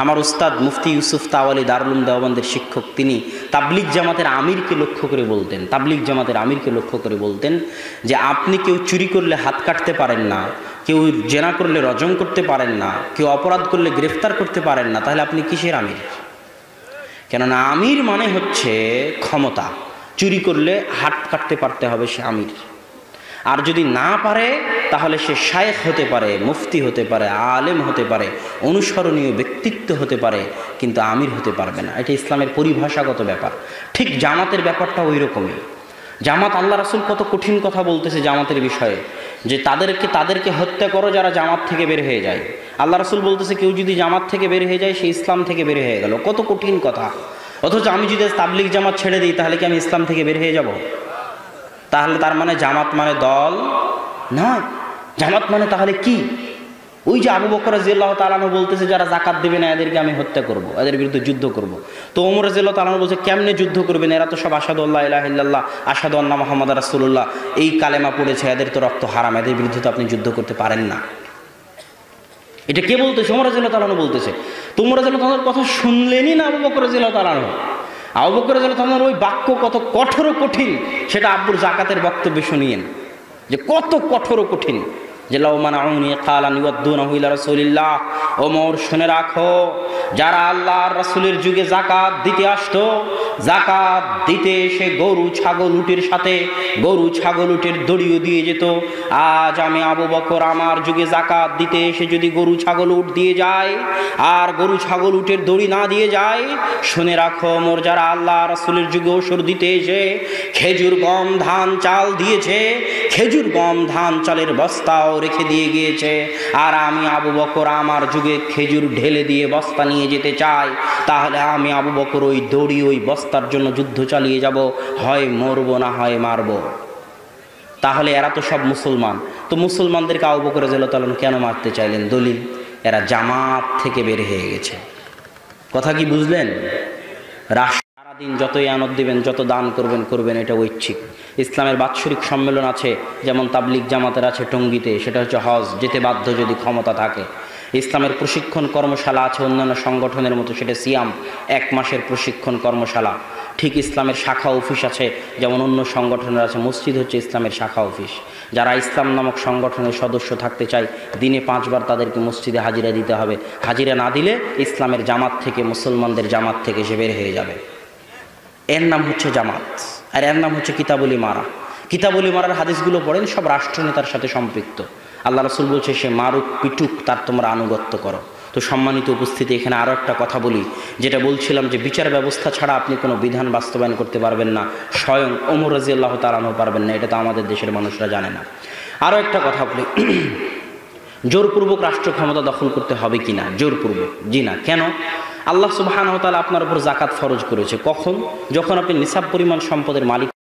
আমার উস্তাদ মুফতি ইউসুফ তাওয়ালি দারুল উলুম দেওবন্দের শিক্ষক, তিনি তাবলিগ জামাতের আমিরকে লক্ষ্য করে বলতেন, তাবলিগ জামাতের আমিরকে লক্ষ্য করে বলতেন যে আপনি কেউ চুরি করলে হাত কাটতে পারেন না, কেউ জেনা করলে রজম করতে পারেন না, কেউ অপরাধ করলে গ্রেফতার করতে পারেন না, তাহলে আপনি কিসের আমির? কেননা আমির মানে হচ্ছে ক্ষমতা। চুরি করলে হাত কাটতে পারতে হবে সে আমির। আর যদি না পারে তাহলে সে শায়েখ হতে পারে, মুফতি হতে পারে, আলেম হতে পারে, অনুসরণীয় ব্যক্তিত্ব হতে পারে, কিন্তু আমির হতে পারবে না। এটা ইসলামের পরিভাষাগত ব্যাপার। ঠিক জামাতের ব্যাপারটা ওই রকমই। জামাত, আল্লাহ রাসূল কত কঠিন কথা বলতেছে জামাতের বিষয়ে, যে তাদেরকে হত্যা করো যারা জামাত থেকে বের হয়ে যায়। আল্লাহ রাসূল বলতেছে কেউ যদি জামাত থেকে বের হয়ে যায় সে ইসলাম থেকে বের হয়ে গেল। কত কঠিন কথা। অথচ আমি যদি তাবলিগ জামাত ছেড়ে দিই তাহলে কি আমি ইসলাম থেকে বের হয়ে যাব? তাহলে তার মানে জামাত মানে দল নয়। জামাত মানে তাহলে কি? ওই যে আবু বকর রাদিয়াল্লাহু তাআলা আনহু বলতেছে যারা যাকাত দেবে না এদেরকে আমি হত্যা করব, এদের বিরুদ্ধে যুদ্ধ করব। তো ওমর রাদিয়াল্লাহু তাআলা বলছে কেমনে যুদ্ধ করবেন? এরা তো সব আশহাদু আল্লা ইলাহা ইল্লাল্লাহ, আশহাদু আন্না মুহাম্মাদুর রাসূলুল্লাহ এই কালেমা পড়েছে, এদের তো রক্ত হারাম, এদের বিরুদ্ধে তো আপনি যুদ্ধ করতে পারেন না। এটা কে বলতেছে? ওমর রাদিয়াল্লাহু তাআলা বলতেছে। তোমরা যেন তাদের কথা শুনলেনই না আবু বকর রাদিয়াল্লাহু তাআলা। আবু বকর রাদিয়াল্লাহু তাআলার ওই বাক্য কত কঠোর কঠিন সেটা আব্বুর যাকাতের বক্তব্যে শুনিয়েন, যে কত কঠোর কঠিন। যে লাউ মানাউনি কালান ইউদ্দুনাহু ইলা রাসূলিল্লাহ, ওমর শুনে রাখো, যারা আল্লাহর রাসূলের যুগে যাকাত দিতে আসতো, যাকাত দিতে এসে গরু ছাগল উটের সাথে গরু ছাগল উটের দড়িও দিয়ে যেত। আজ আমি আবু বকর আমার যুগে যাকাত দিতে এসে যদি গরু ছাগল উট দিয়ে যায় আর গরু ছাগল উটের দড়ি না দিয়ে যায়, শুনে রাখো ওমর যারা আল্লাহ রাসূলের যুগে ওসর দিতে এসে খেজুর গম ধান চাল দিয়েছে, খেজুর গম ধান চালের বস্তাও রেখে দিয়ে গিয়েছে, আর আমি আবু বকর আমার যুগে খেজুর ঢেলে দিয়ে বস্তা নিয়ে যেতে চাই, তাহলে আমি আবু বকর ওই দড়ি ওই বস্তার জন্য যুদ্ধ চালিয়ে যাব, হয় মরবো না হয় মারবো। তাহলে এরা তো সব মুসলমান, তো মুসলমানদেরকে আবু বকর রাদিয়াল্লাহু তাআলা কেন মারতে চাইলেন? দলিল, এরা জামাত থেকে বের হয়ে গেছে। কথা কি বুঝলেন? সারাদিন যতই আনন্দ দিবেন, যত দান করবেন, এটা ঐচ্ছিক। ইসলামের বাৎসরিক সম্মেলন আছে, যেমন তাবলিগ জামাতের আছে টঙ্গীতে, সেটা হচ্ছে হজ, যেতে বাধ্য যদি ক্ষমতা থাকে। ইসলামের প্রশিক্ষণ কর্মশালা আছে অন্যান্য সংগঠনের মতো, সেটা সিয়াম, 1 মাসের প্রশিক্ষণ কর্মশালা। ঠিক ইসলামের শাখা অফিস আছে, যেমন অন্য সংগঠনের আছে। মসজিদ হচ্ছে ইসলামের শাখা অফিস। যারা ইসলাম নামক সংগঠনের সদস্য থাকতে চায়, দিনে 5 বার তাদেরকে মসজিদে হাজিরা দিতে হবে। হাজিরা না দিলে ইসলামের জামাত থেকে, মুসলমানদের জামাত থেকে সে বের হয়ে যাবে। এর নাম হচ্ছে জামাত, আর এর নাম হচ্ছে কিতাবুল ইমারা। কিতাবুল ইমারার হাদিসগুলো পড়েন, সব রাষ্ট্রনেতার সাথে সম্পৃক্ত। আল্লাহ রাসূল বলছে, সে মারুক পিটুক, তার তোমরা আনুগত্য করো। তো সম্মানিত উপস্থিতি, এখানে আরও একটা কথা বলি, যেটা বলছিলাম যে বিচার ব্যবস্থা ছাড়া আপনি কোনো বিধান বাস্তবায়ন করতে পারবেন না। স্বয়ং ওমর রাদিয়াল্লাহু তাআলা পারবেন না, এটা তো আমাদের দেশের মানুষরা জানে না। আরও একটা কথা বলি, জোরপূর্বক রাষ্ট্র ক্ষমতা দখল করতে হবে কি না? জোরপূর্বক জি না। কেন? আল্লাহ সুবহানাহু ওয়া তাআলা আপনার উপর যাকাত ফরজ করেছে। কখন? যখন আপনি নিসাব পরিমাণ সম্পদের মালিক